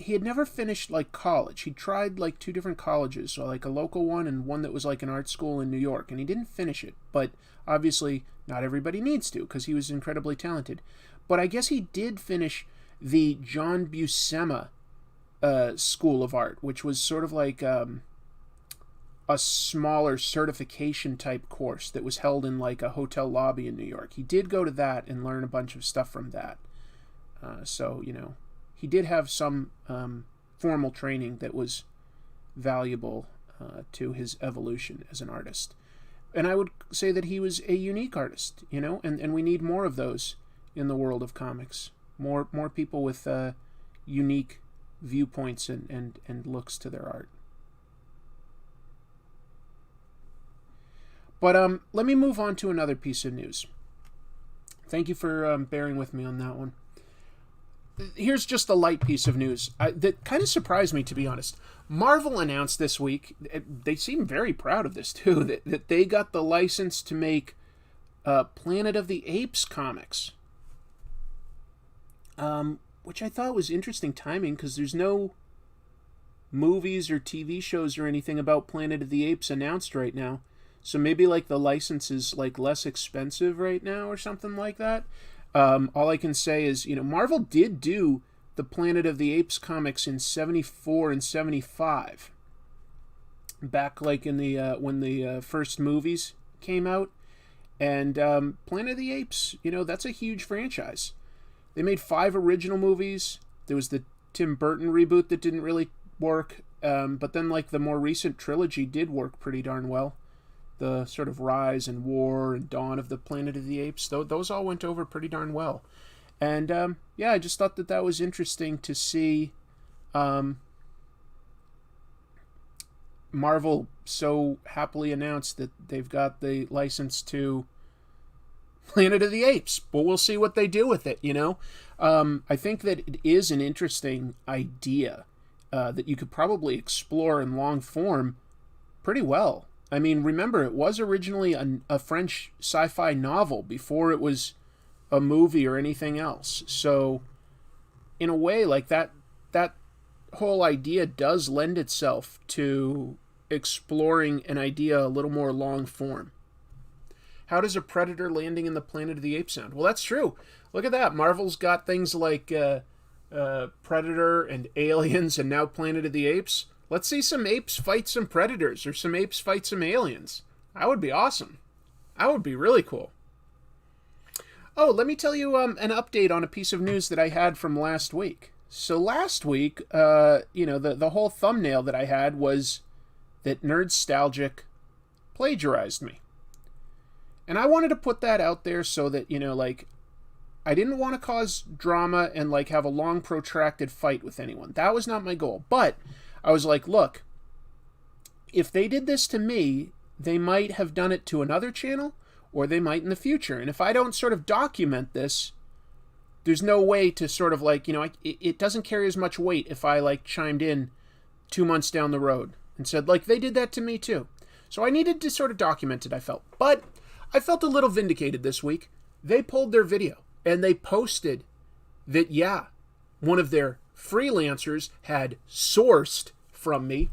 never finished, like, college. He tried, like, 2 different colleges, so, like, a local one and one that was, like, an art school in New York, and he didn't finish it. But obviously, not everybody needs to, because he was incredibly talented. But I guess he did finish the John Buscema School of Art, which was sort of like a smaller certification-type course that was held in, like, a hotel lobby in New York. He did go to that and learn a bunch of stuff from that. So, you know, he did have some formal training that was valuable to his evolution as an artist. And I would say that he was a unique artist, you know, and we need more of those in the world of comics. More people with unique viewpoints and looks to their art. But let me move on to another piece of news. Thank you for bearing with me on that one. Here's just a light piece of news that kind of surprised me, to be honest. Marvel announced this week, they seem very proud of this too, that they got the license to make Planet of the Apes comics. Which I thought was interesting timing, because there's no movies or TV shows or anything about Planet of the Apes announced right now. So maybe like the license is like less expensive right now or something like that. All I can say is, Marvel did do the Planet of the Apes comics in 74 and 75. Back like in the when the first movies came out. And Planet of the Apes, that's a huge franchise. They made 5 original movies. There was the Tim Burton reboot that didn't really work. But then like the more recent trilogy did work pretty darn well. The sort of rise and war and dawn of the Planet of the Apes, those all went over pretty darn well. And I just thought that was interesting to see Marvel so happily announce that they've got the license to Planet of the Apes. But we'll see what they do with it, I think that it is an interesting idea that you could probably explore in long form pretty well. I mean, remember, it was originally a French sci-fi novel before it was a movie or anything else. So, in a way, like that whole idea does lend itself to exploring an idea a little more long form. How does a predator landing in the Planet of the Apes sound? Well, that's true. Look at that. Marvel's got things like Predator and Aliens and now Planet of the Apes. Let's see some apes fight some predators or some apes fight some aliens. That would be awesome. That would be really cool. Oh, let me tell you an update on a piece of news that I had from last week. So last week, the whole thumbnail that I had was that Nerdstalgic plagiarized me. And I wanted to put that out there so that, I didn't want to cause drama and, have a long, protracted fight with anyone. That was not my goal. But I was like, look, if they did this to me, they might have done it to another channel, or they might in the future. And if I don't sort of document this, there's no way to sort of it doesn't carry as much weight if I chimed in 2 months down the road and said, they did that to me too. So I needed to sort of document it, I felt. But I felt a little vindicated this week. They pulled their video and they posted that, one of their freelancers had sourced from me.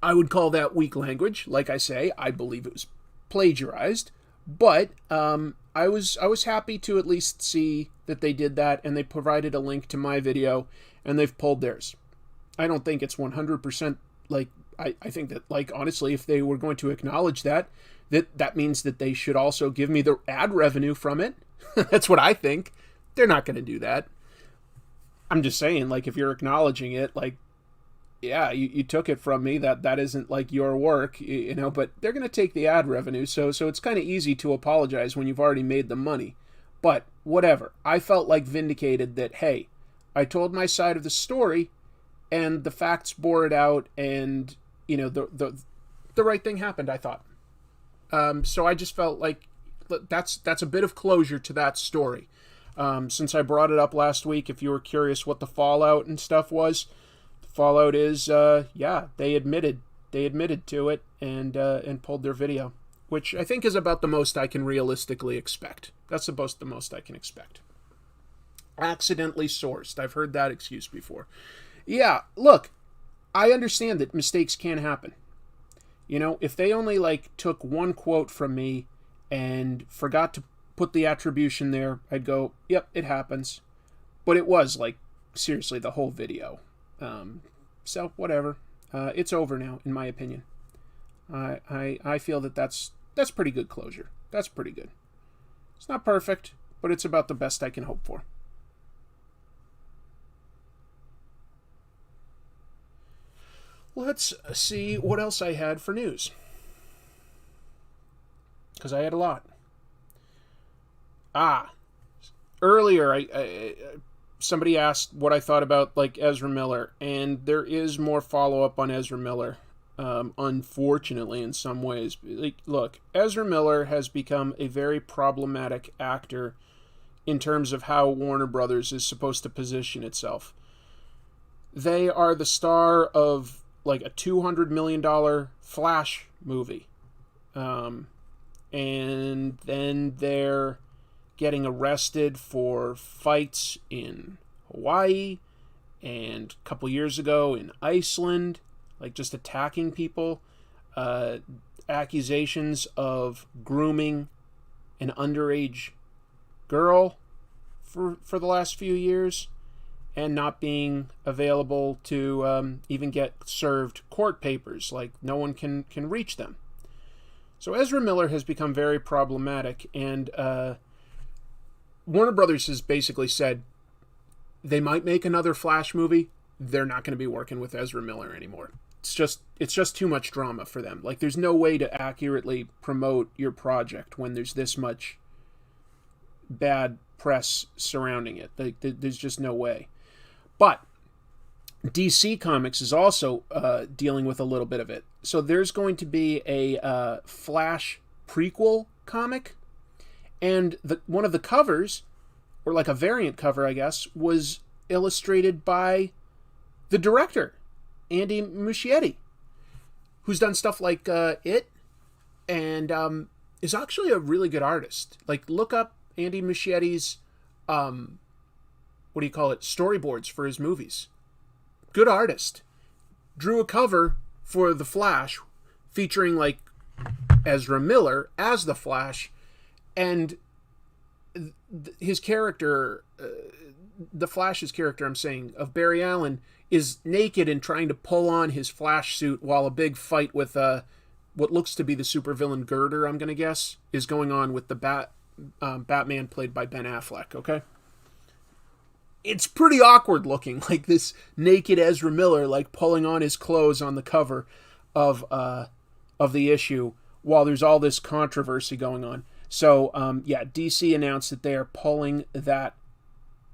I would call that weak language. Like I say, I believe it was plagiarized, but I was happy to at least see that they did that, and they provided a link to my video, and they've pulled theirs. I don't think it's 100% I think that honestly, if they were going to acknowledge that means that they should also give me the ad revenue from it. That's what I think. They're not going to do that. I'm just saying, if you're acknowledging it, you took it from me. That isn't your work, but they're going to take the ad revenue. So it's kind of easy to apologize when you've already made the money. But whatever. I felt vindicated that, hey, I told my side of the story and the facts bore it out, and, the right thing happened, I thought. So I just felt like that's a bit of closure to that story. Since I brought it up last week, if you were curious what the fallout and stuff was, the fallout is, they admitted to it and pulled their video, which I think is about the most I can realistically expect. That's about the most I can expect. Accidentally sourced. I've heard that excuse before. Yeah, look, I understand that mistakes can happen. If they only took one quote from me and forgot to put the attribution there, I'd go, yep, it happens. But it was seriously the whole video. So whatever. It's over now, in my opinion. I feel that's pretty good closure. That's pretty good. It's not perfect, but it's about the best I can hope for. Let's see what else I had for news. Because I had a lot. Earlier, I somebody asked what I thought about Ezra Miller, and there is more follow-up on Ezra Miller. unfortunately, in some ways. Like, look, Ezra Miller has become a very problematic actor in terms of how Warner Brothers is supposed to position itself. They are the star of like a $200 million Flash movie. And then they're getting arrested for fights in Hawaii and a couple years ago in Iceland, like just attacking people, accusations of grooming an underage girl for the last few years, and not being available to even get served court papers. Like, no one can reach them. So Ezra Miller has become very problematic, and Warner Brothers has basically said they might make another Flash movie. They're not going to be working with Ezra Miller anymore. It's just too much drama for them. Like, there's no way to accurately promote your project when there's this much bad press surrounding it. Like, there's just no way. But DC Comics is also dealing with a little bit of it. So there's going to be a Flash prequel comic, and one of the covers, or like a variant cover, I guess, was illustrated by the director, Andy Muschietti, who's done stuff like It, and is actually a really good artist. Like, look up Andy Muschietti's, storyboards for his movies. Good artist. Drew a cover for The Flash featuring, like, Ezra Miller as The Flash, and his character, the Flash's character, I'm saying, of Barry Allen, is naked and trying to pull on his Flash suit while a big fight with what looks to be the supervillain Girder, I'm going to guess, is going on with the Batman played by Ben Affleck, okay? It's pretty awkward looking, like this naked Ezra Miller, like, pulling on his clothes on the cover of the issue while there's all this controversy going on. So, DC announced that they are pulling that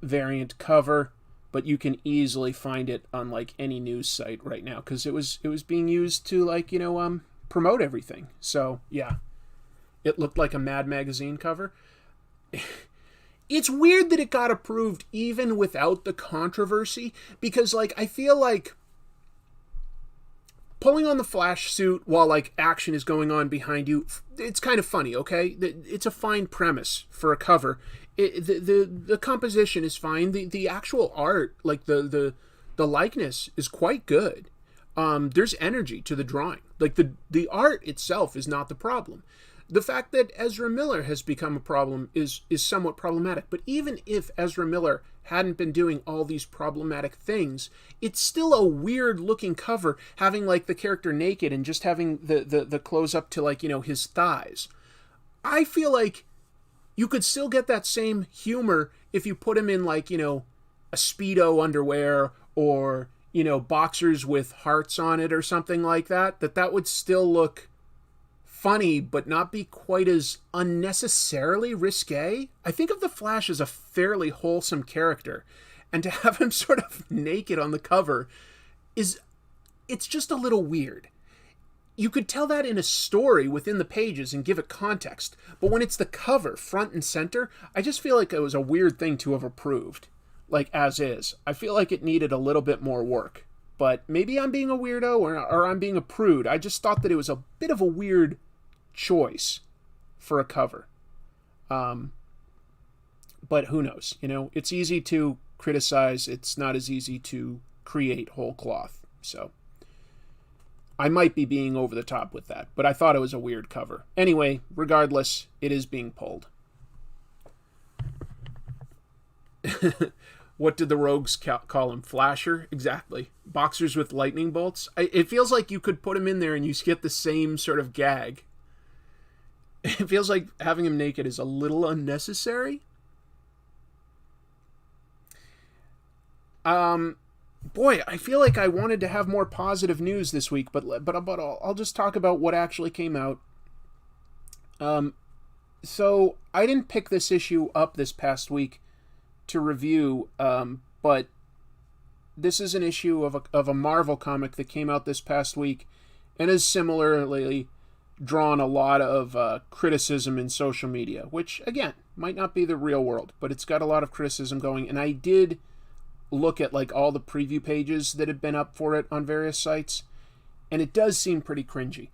variant cover, but you can easily find it on, like, any news site right now, because it was being used to, like, promote everything. So, yeah, it looked like a Mad Magazine cover. It's weird that it got approved even without the controversy, because, like, I feel like pulling on the Flash suit while, like, action is going on behind you, it's kind of funny, okay? It's a fine premise for a cover. The composition is fine. The actual art, like the likeness, is quite good. There's energy to the drawing. Like, the art itself is not the problem. The fact that Ezra Miller has become a problem is somewhat problematic. But even if Ezra Miller hadn't been doing all these problematic things, it's still a weird-looking cover, having, like, the character naked and just having the close up to, like, his thighs. I feel like you could still get that same humor if you put him in, like, a Speedo underwear or, boxers with hearts on it or something like that. That would still look funny, but not be quite as unnecessarily risque. I think of the Flash as a fairly wholesome character, and to have him sort of naked on the cover it's just a little weird. You could tell that in a story within the pages and give it context, but when it's the cover front and center, I just feel like it was a weird thing to have approved, like, as is. I feel like it needed a little bit more work, but maybe I'm being a weirdo or I'm being a prude. I just thought that it was a bit of a weird choice for a cover. But who knows? It's easy to criticize. It's not as easy to create whole cloth. So I might be being over the top with that, but I thought it was a weird cover. Anyway, regardless, it is being pulled. What did the rogues call him? Flasher? Exactly. Boxers with lightning bolts? It feels like you could put him in there and you get the same sort of gag. It feels like having him naked is a little unnecessary. Boy, I feel like I wanted to have more positive news this week, but I'll just talk about what actually came out. So I didn't pick this issue up this past week to review, but this is an issue of a Marvel comic that came out this past week, and has similarly drawn a lot of criticism in social media, which, again, might not be the real world, but it's got a lot of criticism going. And I did look at like all the preview pages that have been up for it on various sites, and it does seem pretty cringy.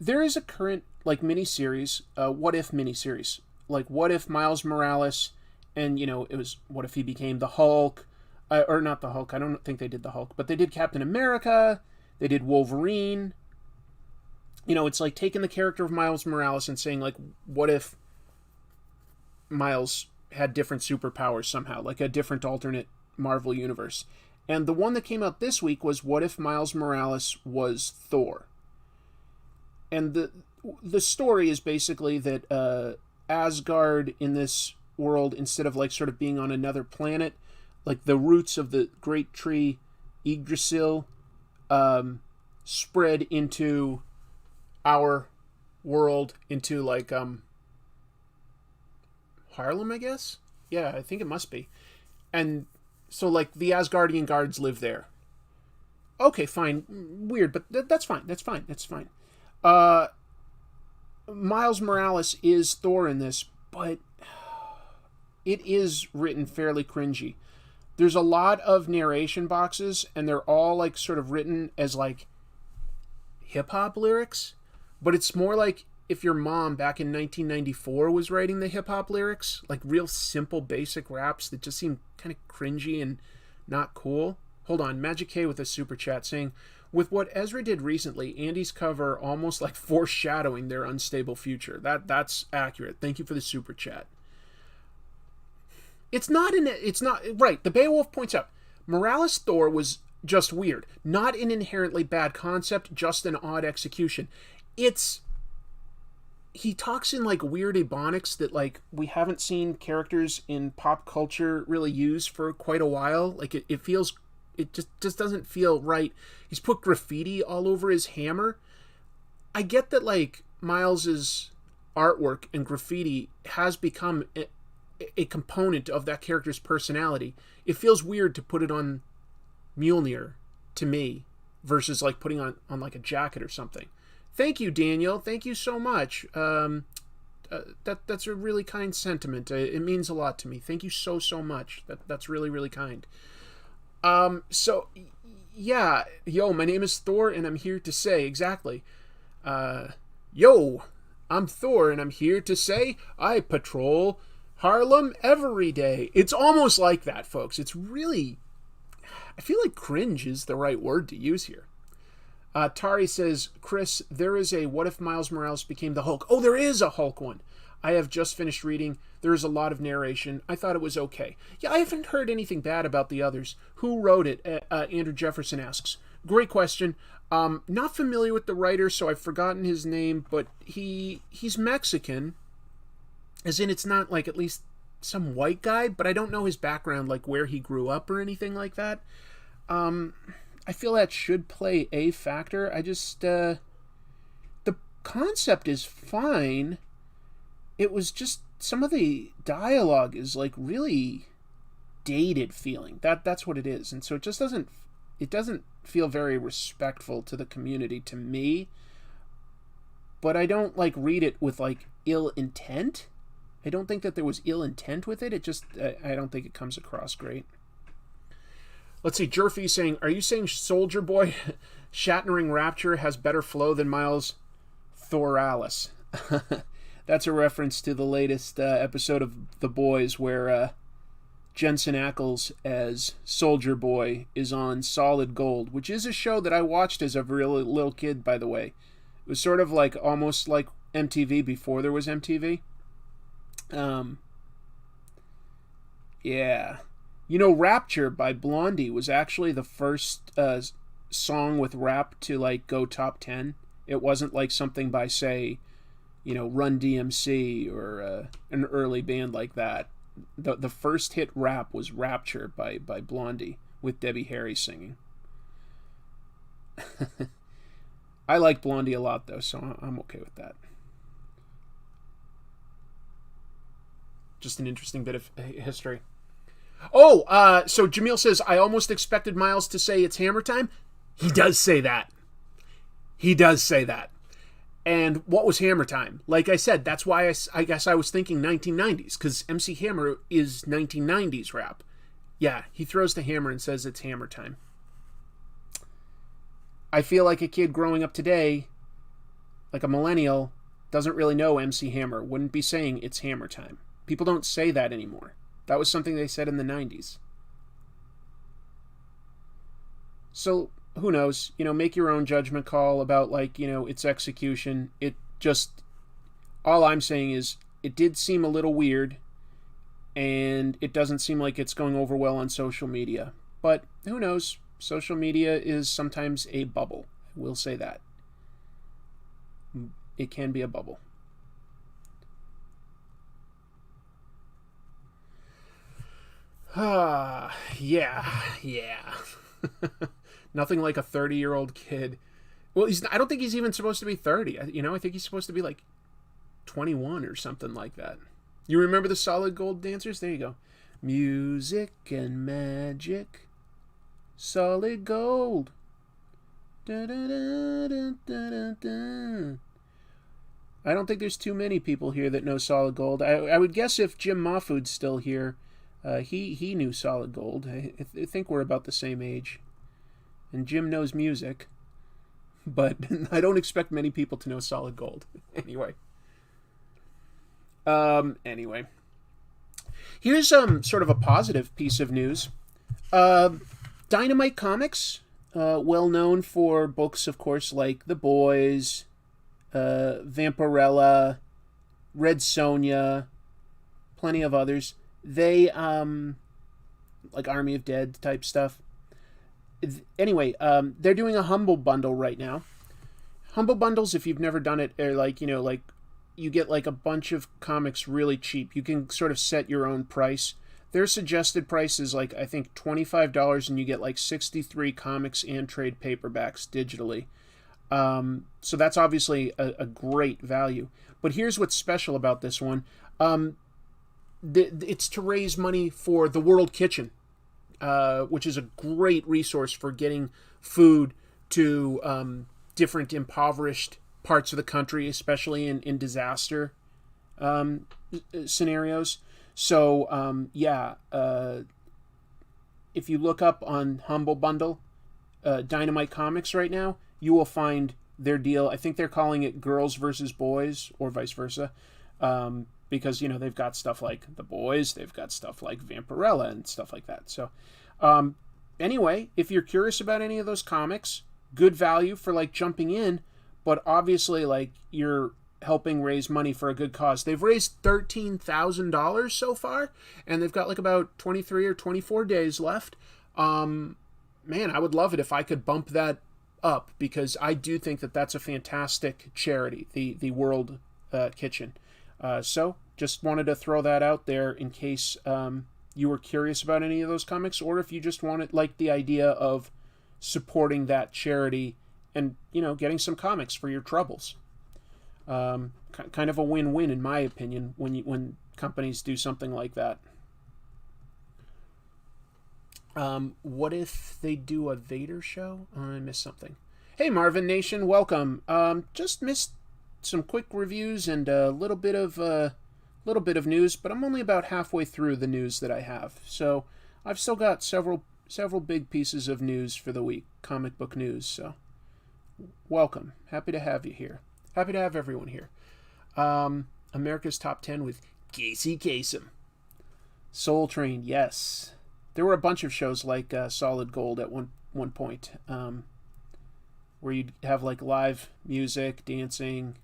There is a current like miniseries, what if miniseries, like what if Miles Morales, and you know, it was what if he became the Hulk, or not the Hulk, I don't think they did the Hulk, but they did Captain America, they did Wolverine. You know, it's like taking the character of Miles Morales and saying, like, what if Miles had different superpowers somehow, like a different alternate Marvel universe. And the one that came out this week was what if Miles Morales was Thor. And the story is basically that Asgard in this world, instead of like sort of being on another planet, like the roots of the great tree Yggdrasil spread into our world, into like Harlem, I guess? Yeah, I think it must be. And so like the Asgardian guards live there. Okay, fine. Weird, but that's fine. That's fine. That's fine. Miles Morales is Thor in this, but it is written fairly cringy. There's a lot of narration boxes, and they're all like sort of written as like hip-hop lyrics, but it's more like if your mom back in 1994 was writing the hip-hop lyrics, like real simple basic raps that just seem kind of cringy and not cool. Hold on, Magic K with a super chat saying, with what Ezra did recently, Andy's cover almost like foreshadowing their unstable future. That's accurate. Thank you for the super chat. It's not right. The Beowulf points out Morales Thor was just weird, not an inherently bad concept, just an odd execution. He talks in like weird ebonics that like we haven't seen characters in pop culture really use for quite a while. Like it just doesn't feel right. He's put graffiti all over his hammer. I get that like Miles's artwork and graffiti has become a component of that character's personality. It feels weird to put it on Mjolnir to me versus like putting on like a jacket or something. Thank you, Daniel. Thank you so much. That's a really kind sentiment. It means a lot to me. Thank you so much. That's really, really kind. So, yeah. Yo, my name is Thor, and I'm here to say, exactly. Yo, I'm Thor, and I'm here to say I patrol Harlem every day. It's almost like that, folks. It's really... I feel like cringe is the right word to use here. Tari says, Chris, there is a what if Miles Morales became the Hulk? Oh, there is a Hulk one. I have just finished reading. There is a lot of narration. I thought it was okay. Yeah, I haven't heard anything bad about the others. Who wrote it? Andrew Jefferson asks. Great question. Not familiar with the writer, so I've forgotten his name, but he's Mexican. As in, it's not like at least some white guy, but I don't know his background, like where he grew up or anything like that. I feel that should play a factor. I just, the concept is fine. It was just, some of the dialogue is like really dated feeling. That's what it is. And so it just doesn't feel very respectful to the community to me. But I don't like read it with like ill intent. I don't think that there was ill intent with it. It just, I don't think it comes across great. Let's see, Jerfy saying, are you saying Soldier Boy Shatnering Rapture has better flow than Miles Thoralis? That's a reference to the latest episode of The Boys where Jensen Ackles as Soldier Boy is on Solid Gold, which is a show that I watched as a really little kid, by the way. It was sort of like, almost like MTV before there was MTV. Yeah. You know, Rapture by Blondie was actually the first song with rap to, like, go top 10. It wasn't like something by, say, you know, Run DMC or an early band like that. The first hit rap was Rapture by Blondie with Debbie Harry singing. I like Blondie a lot, though, so I'm okay with that. Just an interesting bit of history. Oh, so Jamil says, I almost expected Miles to say it's hammer time. He does say that. He does say that. And what was Hammer Time? Like I said, that's why I guess I was thinking 1990s, because MC Hammer is 1990s rap. Yeah, he throws the hammer and says it's Hammer Time. I feel like a kid growing up today, like a millennial, doesn't really know MC Hammer, wouldn't be saying it's Hammer Time. People don't say that anymore. That was something they said in the 90s. So, who knows? Make your own judgment call about, its execution. It just... All I'm saying is, it did seem a little weird, and it doesn't seem like it's going over well on social media. But, who knows? Social media is sometimes a bubble. I will say that. It can be a bubble. Yeah. Nothing like a 30-year-old kid. Well, I don't think he's even supposed to be 30. I think he's supposed to be like 21 or something like that. You remember the Solid Gold dancers? There you go. Music and magic. Solid Gold. Da, da, da, da, da, da. I don't think there's too many people here that know Solid Gold. I would guess if Jim Mahfood's still here, he knew Solid Gold. I think we're about the same age. And Jim knows music. But I don't expect many people to know Solid Gold. Anyway. Here's sort of a positive piece of news. Dynamite Comics, well known for books, of course, like The Boys, Vampirella, Red Sonja, plenty of others. They, like Army of Dead type stuff. Anyway, they're doing a Humble Bundle right now. Humble Bundles, if you've never done it, are like, you get like a bunch of comics really cheap. You can sort of set your own price. Their suggested price is like, I think, $25, and you get like 63 comics and trade paperbacks digitally. So that's obviously a great value. But here's what's special about this one. It's to raise money for the World Kitchen, which is a great resource for getting food to different impoverished parts of the country, especially in disaster scenarios. So, if you look up on Humble Bundle, Dynamite Comics right now, you will find their deal. I think they're calling it Girls versus Boys, or vice versa, because, they've got stuff like The Boys, they've got stuff like Vampirella and stuff like that. So, anyway, if you're curious about any of those comics, good value for, jumping in, but obviously, you're helping raise money for a good cause. They've raised $13,000 so far, and they've got about 23 or 24 days left. Man, I would love it if I could bump that up, because I do think that that's a fantastic charity, the World Kitchen. So just wanted to throw that out there in case you were curious about any of those comics, or if you just wanted the idea of supporting that charity and getting some comics for your troubles. Kind of a win-win, in my opinion, when companies do something like that. What if they do a Vader show? Oh, I missed something. Hey, Marvin Nation, welcome. Just missed some quick reviews and a little bit of news, but I'm only about halfway through the news that I have. So I've still got several big pieces of news for the week, comic book news. So welcome. Happy to have you here. Happy to have everyone here. America's Top 10 with Casey Kasem. Soul Train, yes. There were a bunch of shows like Solid Gold at one point, where you'd have live music, dancing.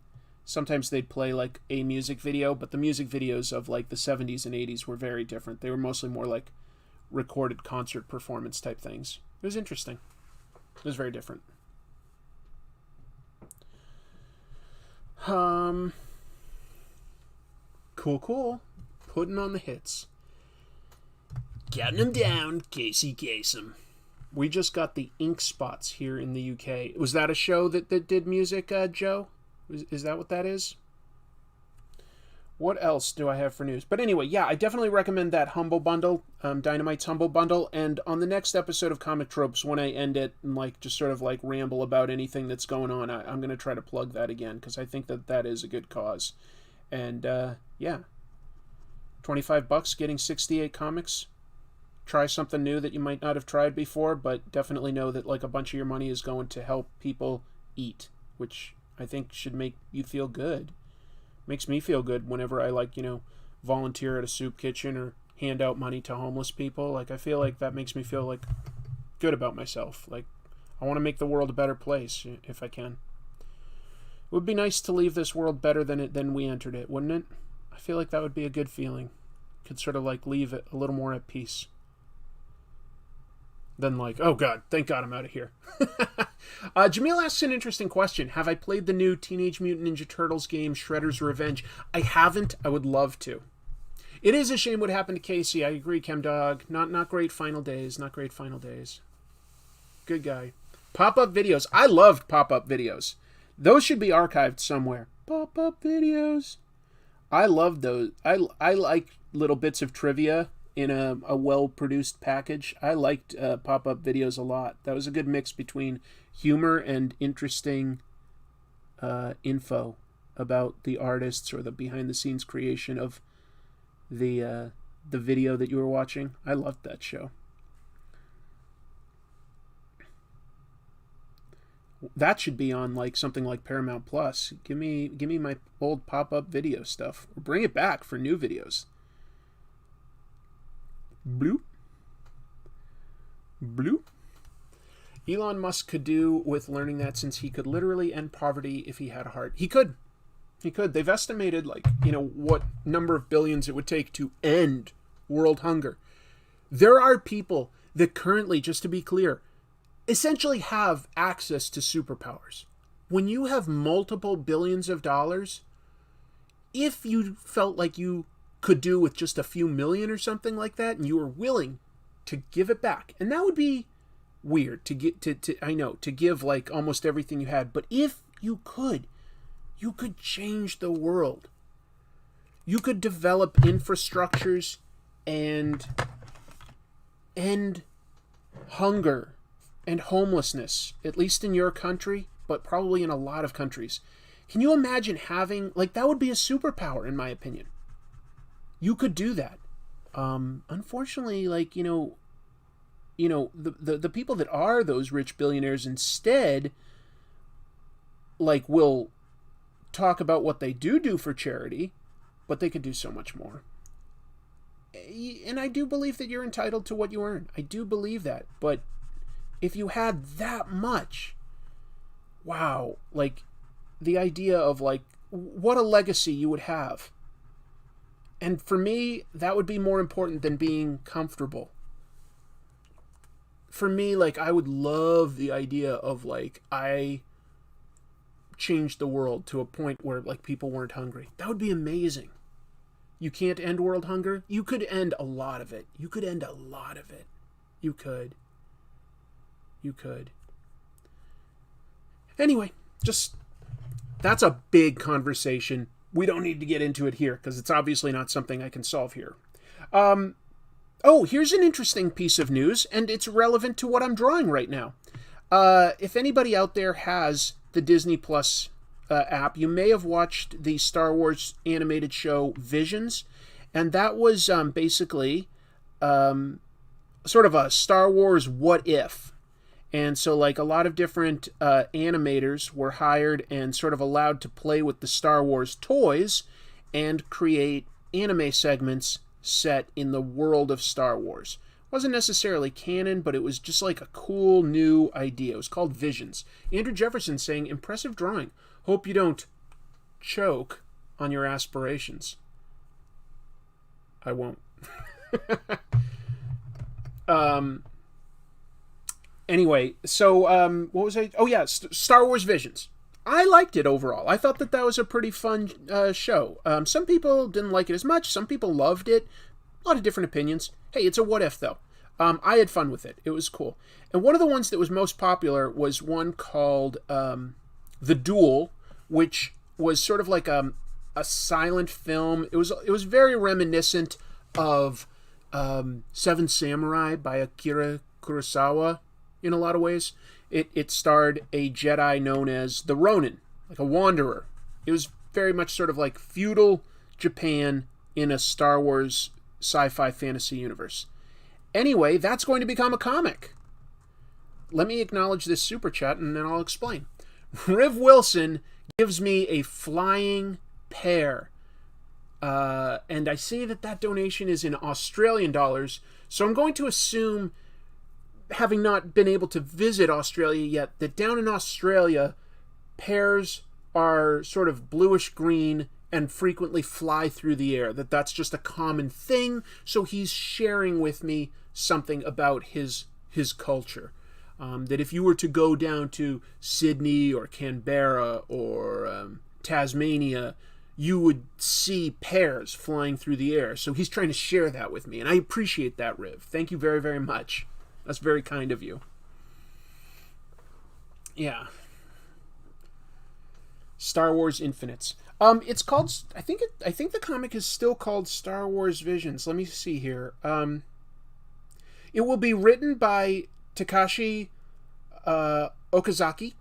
Sometimes they'd play a music video, but the music videos of the 70s and 80s were very different. They were mostly more recorded concert performance type things. It was interesting. It was very different. Cool. Putting on the hits. Counting them down, Casey Kasem. We just got the Ink Spots here in the UK. Was that a show that did music, Joe? Is that what that is? What else do I have for news? But anyway, yeah, I definitely recommend that Humble Bundle, Dynamite's Humble Bundle. And on the next episode of Comic Tropes, when I end it and like just sort of like ramble about anything that's going on, I'm going to try to plug that again because I think that is a good cause. And yeah, $25 getting 68 comics. Try something new that you might not have tried before, but definitely know that like a bunch of your money is going to help people eat, which I think should make you feel good. Makes me feel good whenever I like, volunteer at a soup kitchen or hand out money to homeless people. Like, I feel like that makes me feel like good about myself. Like, I want to make the world a better place if I can. It would be nice to leave this world better than we entered it, wouldn't it? I feel like that would be a good feeling. Could sort of like leave it a little more at peace. Then like, oh God, thank God I'm out of here. Jamil asks an interesting question. Have I played the new Teenage Mutant Ninja Turtles game, Shredder's Revenge? I haven't. I would love to. It is a shame what happened to Casey. I agree, ChemDog. Not great final days. Not great final days. Good guy. Pop-up videos. I loved pop-up videos. Those should be archived somewhere. Pop-up videos. I love those. I like little bits of trivia in a well-produced package. I liked pop-up videos a lot. That was a good mix between humor and interesting info about the artists or the behind-the-scenes creation of the video that you were watching. I loved that show. That should be on like something like Paramount Plus. Give me my old pop-up video stuff. Or bring it back for new videos. Bloop. Bloop. Elon Musk could do with learning that since he could literally end poverty if he had a heart. He could. They've estimated what number of billions it would take to end world hunger. There are people that currently, just to be clear, essentially have access to superpowers. When you have multiple billions of dollars, if you felt like you could do with just a few million or something like that, and you were willing to give it back, and that would be weird to get to give like almost everything you had, but if you could change the world. You could develop infrastructures and end hunger and homelessness, at least in your country, but probably in a lot of countries. Can you imagine having that would be a superpower, in my opinion. You could do that. Unfortunately, the people that are those rich billionaires instead, will talk about what they do for charity, but they could do so much more. And I do believe that you're entitled to what you earn. I do believe that. But if you had that much, wow, the idea of what a legacy you would have. And for me, that would be more important than being comfortable. For me, I would love the idea of I changed the world to a point where people weren't hungry. That would be amazing. You can't end world hunger? You could end a lot of it. You could. Anyway, that's a big conversation. We don't need to get into it here because it's obviously not something I can solve here. Here's an interesting piece of news, and it's relevant to what I'm drawing right now. If anybody out there has the Disney Plus app, you may have watched the Star Wars animated show Visions, and that was basically sort of a Star Wars what if. And so a lot of different animators were hired and sort of allowed to play with the Star Wars toys and create anime segments set in the world of Star Wars. It wasn't necessarily canon, but it was just a cool new idea. It was called Visions. Andrew Jefferson saying, impressive drawing. Hope you don't choke on your aspirations. I won't. Anyway, so what was I? Oh yeah, Star Wars Visions. I liked it overall. I thought that was a pretty fun show. Some people didn't like it as much. Some people loved it. A lot of different opinions. Hey, it's a what if though. I had fun with it. It was cool. And one of the ones that was most popular was one called The Duel, which was sort of like a a silent film. It was very reminiscent of Seven Samurai by Akira Kurosawa in a lot of ways. It starred a Jedi known as the Ronin, like a wanderer. It was very much sort of like feudal Japan in a Star Wars sci-fi fantasy universe. Anyway, that's going to become a comic. Let me acknowledge this super chat and then I'll explain. Riv Wilson gives me a flying pear. And I see that donation is in Australian dollars. So I'm going to assume, having not been able to visit Australia yet, that down in Australia, pears are sort of bluish green and frequently fly through the air. That's just a common thing. So he's sharing with me something about his culture. That if you were to go down to Sydney or Canberra or Tasmania, you would see pears flying through the air. So he's trying to share that with me. And I appreciate that, Riv. Thank you very, very much. That's very kind of you. Yeah. Star Wars Infinites. It's called, I think the comic is still called Star Wars Visions. Let me see here. It will be written by Takashi Okazaki,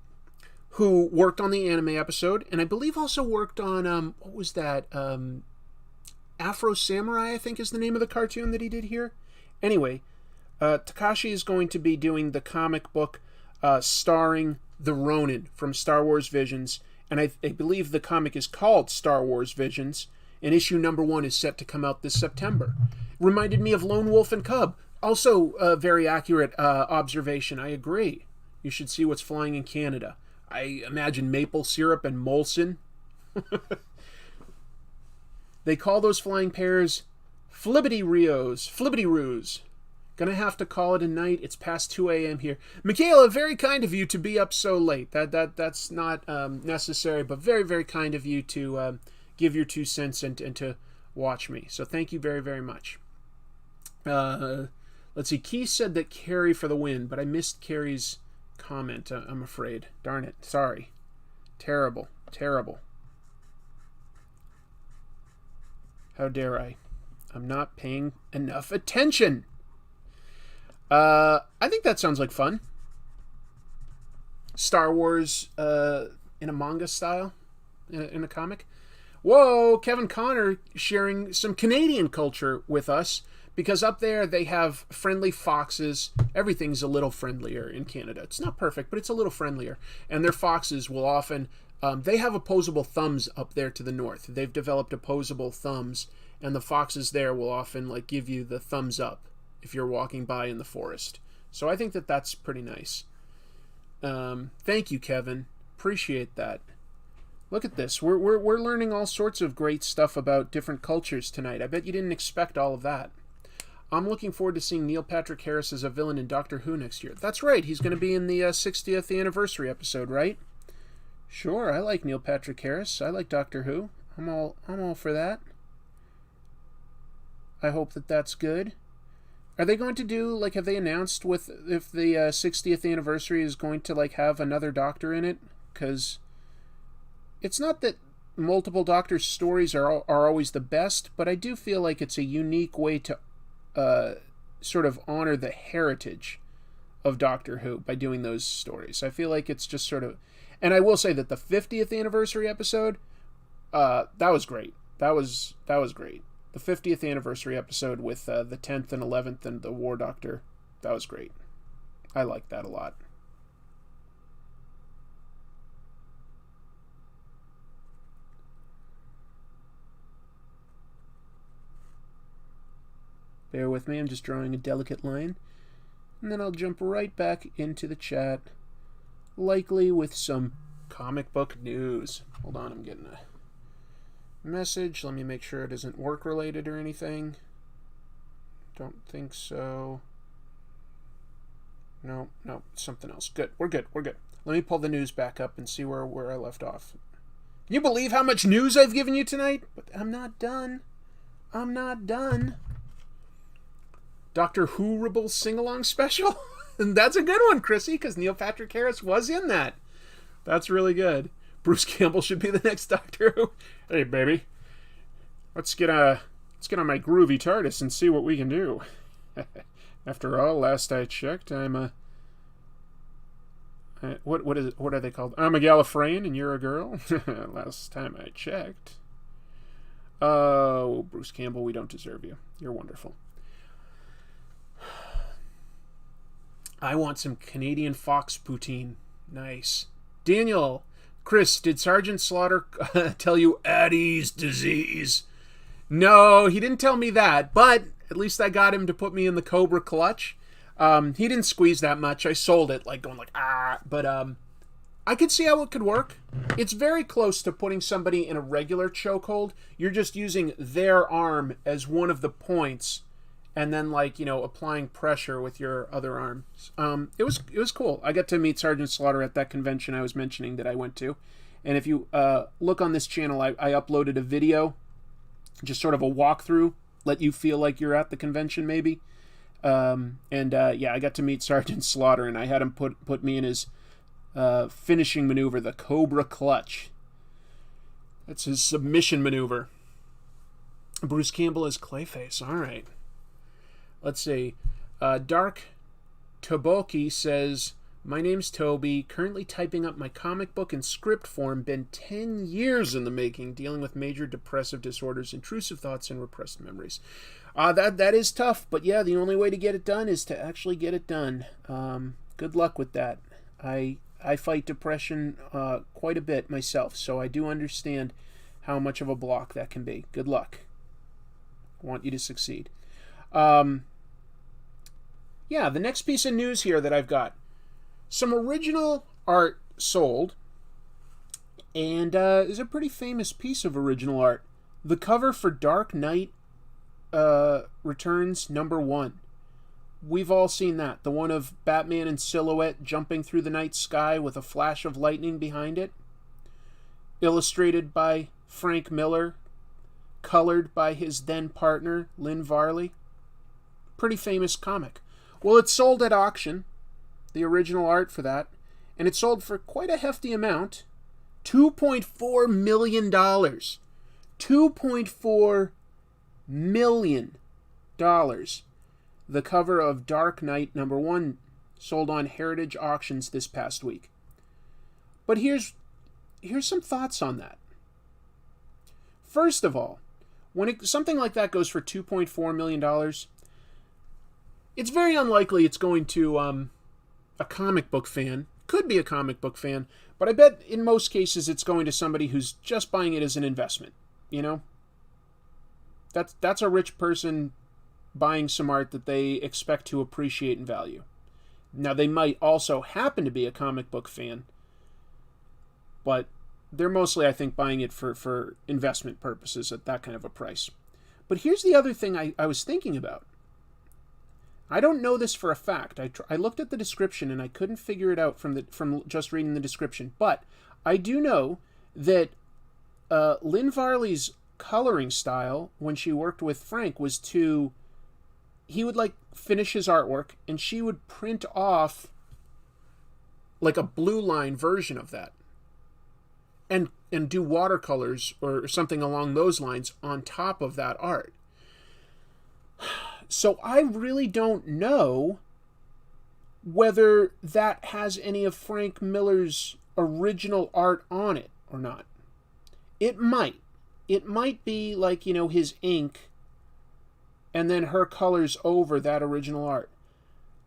who worked on the anime episode, and I believe also worked on, what was that? Afro Samurai, I think is the name of the cartoon that he did here. Anyway, Takashi is going to be doing the comic book starring the Ronin from Star Wars Visions, and I believe the comic is called Star Wars Visions, and issue number 1 is set to come out this September. Reminded me of Lone Wolf and Cub. Also a very accurate observation. I agree. You should see what's flying in Canada. I imagine maple syrup and Molson. They call those flying pears Flibbity-roos. Gonna have to call it a night. It's past 2 a.m. here. Michaela, very kind of you to be up so late. That's not necessary, but very, very kind of you to give your 2 cents and to watch me. So thank you very, very much. Let's see. Keith said that Carrie for the win, but I missed Carrie's comment, I'm afraid. Darn it. Sorry. Terrible. How dare I? I'm not paying enough attention. I think that sounds like fun. Star Wars in a manga style, in a comic. Whoa, Kevin Connor sharing some Canadian culture with us, because up there they have friendly foxes. Everything's a little friendlier in Canada. It's not perfect, but it's a little friendlier. And their foxes will often... they have opposable thumbs up there to the north. They've developed opposable thumbs, and the foxes there will often give you the thumbs up if you're walking by in the forest. So I think that's pretty nice. Thank you, Kevin. Appreciate that. Look at this. We're learning all sorts of great stuff about different cultures tonight. I bet you didn't expect all of that. I'm looking forward to seeing Neil Patrick Harris as a villain in Doctor Who next year. That's right. He's going to be in the 60th anniversary episode, right? Sure. I like Neil Patrick Harris. I like Doctor Who. I'm all for that. I hope that's good. Are they going to do, have they announced if the 60th anniversary is going to, have another Doctor in it? Because it's not that multiple Doctor stories are always the best, but I do feel like it's a unique way to sort of honor the heritage of Doctor Who by doing those stories. I feel like it's just sort of... And I will say that the 50th anniversary episode, that was great. That was great. The 50th anniversary episode with the 10th and 11th and the War Doctor, that was great. I liked that a lot. Bear with me, I'm just drawing a delicate line. And then I'll jump right back into the chat, likely with some comic book news. Hold on, I'm getting a message. Let me make sure it isn't work related or anything. Don't think so. No, something else. Good. We're good. Let me pull the news back up and see where I left off. Can you believe how much news I've given you tonight? But I'm not done. Doctor Who-rable sing-along special? And that's a good one, Chrissy, because Neil Patrick Harris was in that. That's really good. Bruce Campbell should be the next Doctor Who. Hey, baby. Let's get on my groovy TARDIS and see what we can do. After all, last I checked, I'm what are they called? I'm a Gallifreyan and you're a girl? Last time I checked. Oh, Bruce Campbell, we don't deserve you. You're wonderful. I want some Canadian fox poutine. Nice. Daniel, Chris, did Sergeant Slaughter tell you Addie's disease? No, he didn't tell me that, but at least I got him to put me in the Cobra clutch. He didn't squeeze that much. I sold it, like going like, but I could see how it could work. It's very close to putting somebody in a regular chokehold. You're just using their arm as one of the points, and then applying pressure with your other arms. It was cool. I got to meet Sergeant Slaughter at that convention I was mentioning that I went to, and if you look on this channel, I uploaded a video, just sort of a walkthrough, let you feel like you're at the convention maybe. I got to meet Sergeant Slaughter, and I had him put me in his finishing maneuver, the Cobra Clutch. That's his submission maneuver. Bruce Campbell is Clayface. All right. Let's see. Dark Toboki says, my name's Toby, currently typing up my comic book in script form, been 10 years in the making, dealing with major depressive disorders, intrusive thoughts, and repressed memories. That is tough, but yeah, the only way to get it done is to actually get it done. Good luck with that. I fight depression quite a bit myself, so I do understand how much of a block that can be. Good luck. I want you to succeed. The next piece of news here that I've got. Some original art sold, and is a pretty famous piece of original art. The cover for Dark Knight Returns #1. We've all seen that. The one of Batman in silhouette jumping through the night sky with a flash of lightning behind it. Illustrated by Frank Miller. Colored by his then partner, Lynn Varley. Pretty famous comic. Well, it sold at auction, the original art for that, and it sold for quite a hefty amount. $2.4 million. $2.4 million. The cover of Dark Knight #1 sold on Heritage Auctions this past week. But here's some thoughts on that. First of all, when something like that goes for $2.4 million, it's very unlikely it's going to a comic book fan. Could be a comic book fan, but I bet in most cases it's going to somebody who's just buying it as an investment. You know? That's a rich person buying some art that they expect to appreciate and value. Now, they might also happen to be a comic book fan, but they're mostly, I think, buying it for investment purposes at that kind of a price. But here's the other thing I was thinking about. I don't know this for a fact. I looked at the description and I couldn't figure it out from just reading the description. But I do know that Lynn Varley's coloring style when she worked with Frank was he would finish his artwork and she would print off like a blue line version of that and do watercolors or something along those lines on top of that art. So I really don't know whether that has any of Frank Miller's original art on it or not. It might. It might be his ink and then her colors over that original art.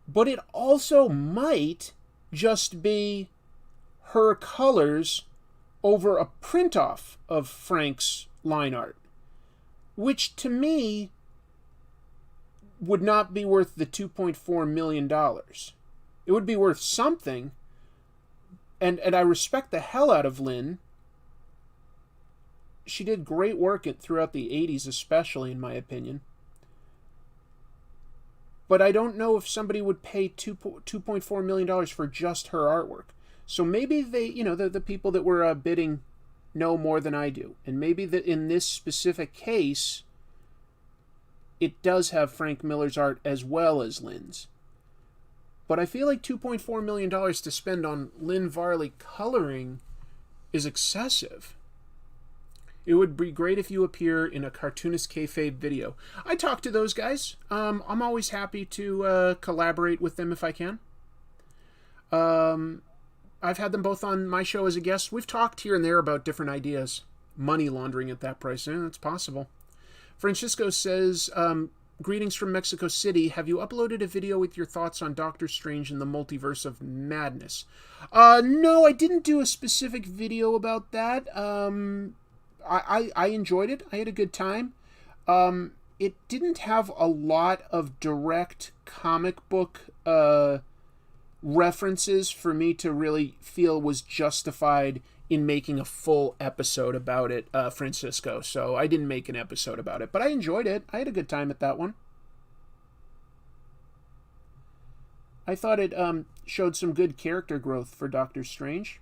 But it also might just be her colors over a print-off of Frank's line art, which to me would not be worth the $2.4 million. It would be worth something, and I respect the hell out of Lynn. She did great work throughout the 80s, especially, in my opinion. But I don't know if somebody would pay $2.4 million for just her artwork. So maybe they, the people that were bidding know more than I do. And maybe that in this specific case, it does have Frank Miller's art as well as Lynn's. But I feel like $2.4 million to spend on Lynn Varley coloring is excessive. It would be great if you appear in a cartoonist kayfabe video. I talk to those guys. I'm always happy to collaborate with them if I can. I've had them both on my show as a guest. We've talked here and there about different ideas. Money laundering at that price. That's possible. Francisco says, greetings from Mexico City. Have you uploaded a video with your thoughts on Doctor Strange and the Multiverse of Madness? No, I didn't do a specific video about that. I enjoyed it. I had a good time. It didn't have a lot of direct comic book references for me to really feel was justified in making a full episode about it, Francisco. So I didn't make an episode about it, but I enjoyed it. I had a good time at that one. I thought it showed some good character growth for Doctor Strange.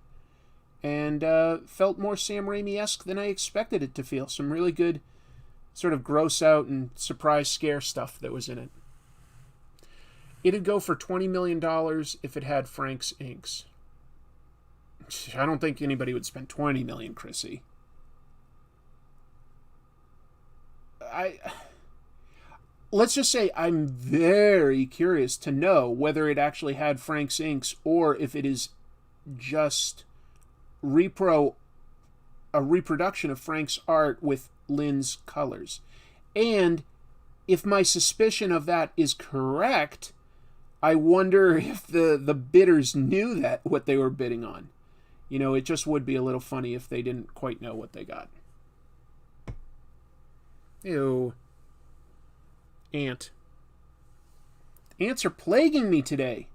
And felt more Sam Raimi-esque than I expected it to feel. Some really good sort of gross out and surprise scare stuff that was in it. It'd go for $20 million if it had Frank's inks. I don't think anybody would spend $20 million, Chrissy. Let's just say I'm very curious to know whether it actually had Frank's inks or if it is just a reproduction of Frank's art with Lynn's colors. And if my suspicion of that is correct, I wonder if the bidders knew that what they were bidding on. You know, it just would be a little funny if they didn't quite know what they got. Ew. Ant. Ants are plaguing me today.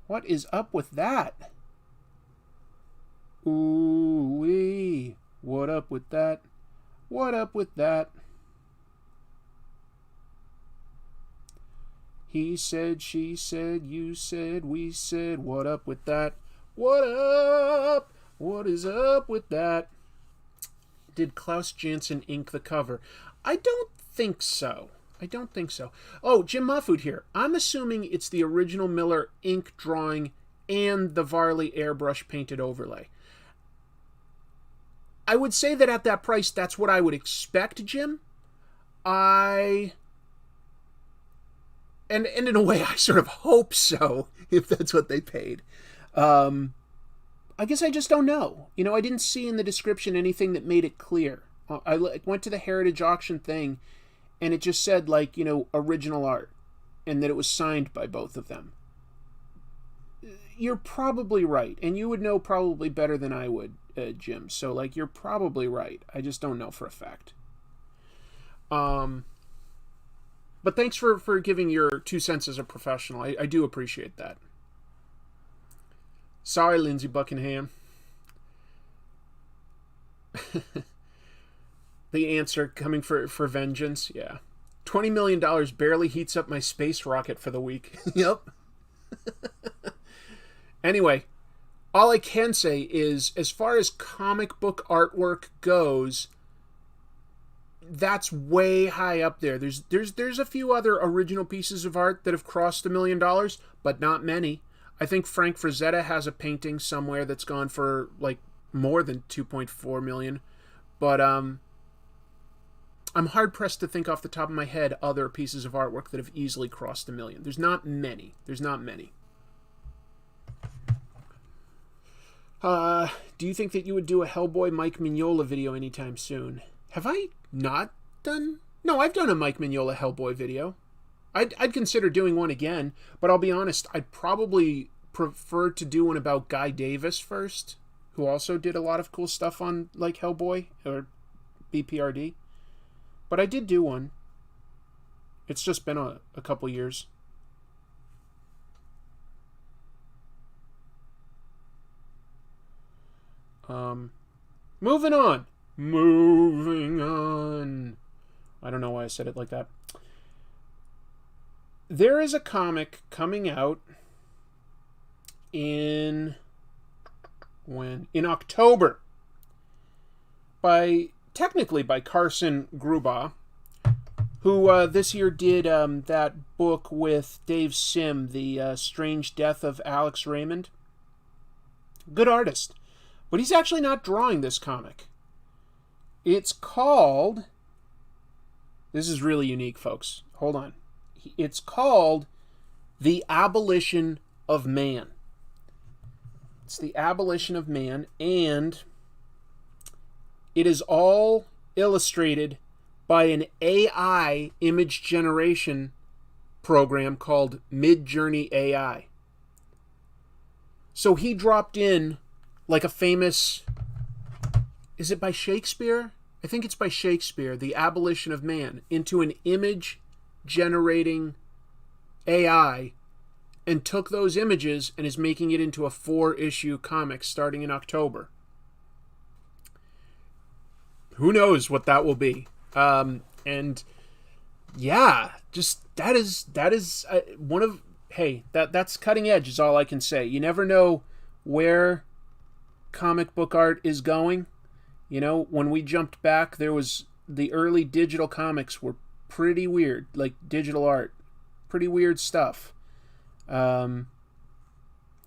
What is up with that? Ooh-wee. What up with that? What up with that? He said, she said, you said, we said, what up with that? What up? What is up with that? Did Klaus Janson ink the cover? I don't think so. I don't think so. Oh, Jim Mahfood here. I'm assuming it's the original Miller ink drawing and the Varley airbrush painted overlay. I would say that at that price, that's what I would expect, Jim. And in a way, I sort of hope so, if that's what they paid. I guess I just don't know. You know, I didn't see in the description anything that made it clear. I went to the Heritage Auction thing, and it just said, like, you know, original art, and that it was signed by both of them. You're probably right, and you would know probably better than I would, Jim. So, like, you're probably right. I just don't know for a fact. But thanks for giving your 2 cents as a professional. I do appreciate that. Sorry, Lindsey Buckingham. The answer coming for vengeance. Yeah. $20 million barely heats up my space rocket for the week. Yep. Anyway, all I can say is, as far as comic book artwork goes, that's way high up there. There's a few other original pieces of art that have crossed $1 million, but not many. I think Frank Frazetta has a painting somewhere that's gone for like more than 2.4 million. But I'm hard pressed to think off the top of my head other pieces of artwork that have easily crossed $1 million. There's not many. Do you think that you would do a Hellboy Mike Mignola video anytime soon? Have I not done? No, I've done a Mike Mignola Hellboy video. I'd consider doing one again, but I'll be honest, I'd probably prefer to do one about Guy Davis first, who also did a lot of cool stuff on, like, Hellboy, or BPRD. But I did do one. It's just been a couple years. Moving on. I don't know why I said it like that. There is a comic coming out in October technically by Carson Grubaugh, who this year did that book with Dave Sim, The Strange Death of Alex Raymond. Good artist. But he's actually not drawing this comic. It's called... This is really unique, folks. Hold on. It's called The Abolition of Man. It's The Abolition of Man, and it is all illustrated by an AI image generation program called Midjourney AI. So he dropped in like a famous... Is it by Shakespeare? I think it's by Shakespeare, The Abolition of Man, into an image generating AI, and took those images and is making it into a 4-issue comic starting in October. Who knows what that will be? And yeah, just that is one of... Hey, that's cutting edge is all I can say. You never know where comic book art is going. You know, when we jumped back, there was the early digital comics were pretty weird, like digital art, pretty weird stuff. I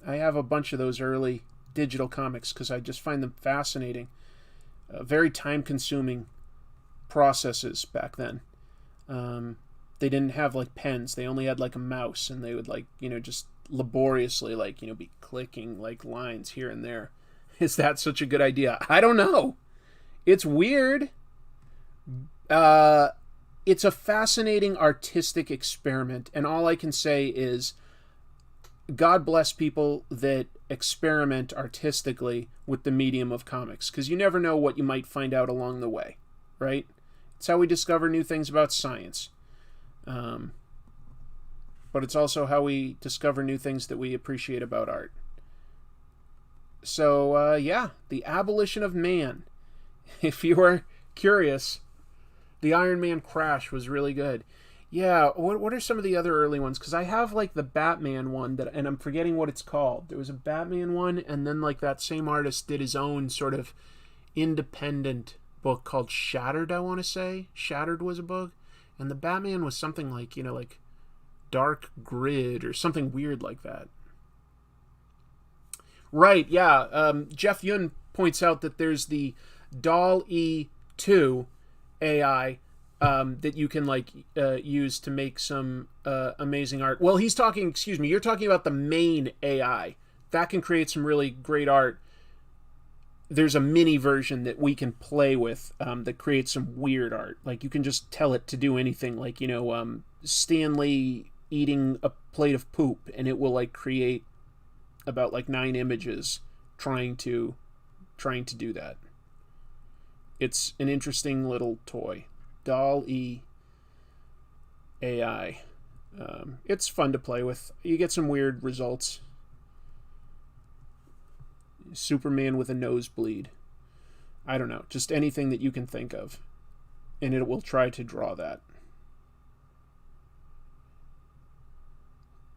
have a bunch of those early digital comics because I just find them fascinating. Very time-consuming processes back then. They didn't have like pens; they only had like a mouse, and they would like just laboriously be clicking like lines here and there. Is that such a good idea? I don't know. It's weird. It's a fascinating artistic experiment, and all I can say is God bless people that experiment artistically with the medium of comics, because you never know what you might find out along the way, right? It's how we discover new things about science. But it's also how we discover new things that we appreciate about art. So, yeah, The Abolition of Man. If you are curious, the Iron Man Crash was really good. Yeah, what are some of the other early ones? Because I have, like, the Batman one, and I'm forgetting what it's called. There was a Batman one, and then, like, that same artist did his own sort of independent book called Shattered, I want to say. Shattered was a book. And the Batman was something like, like Dark Grid or something weird like that. Right, yeah. Jeff Yun points out that there's the DALL-E 2 AI that you can use to make some amazing art. Well, you're talking about the main AI. That can create some really great art. There's a mini version that we can play with that creates some weird art. Like, you can just tell it to do anything. Like, Stanley eating a plate of poop, and it will, like, create about, like, 9 images trying to do that. It's an interesting little toy. DALL-E AI. It's fun to play with. You get some weird results. Superman with a nosebleed. I don't know. Just anything that you can think of. And it will try to draw that.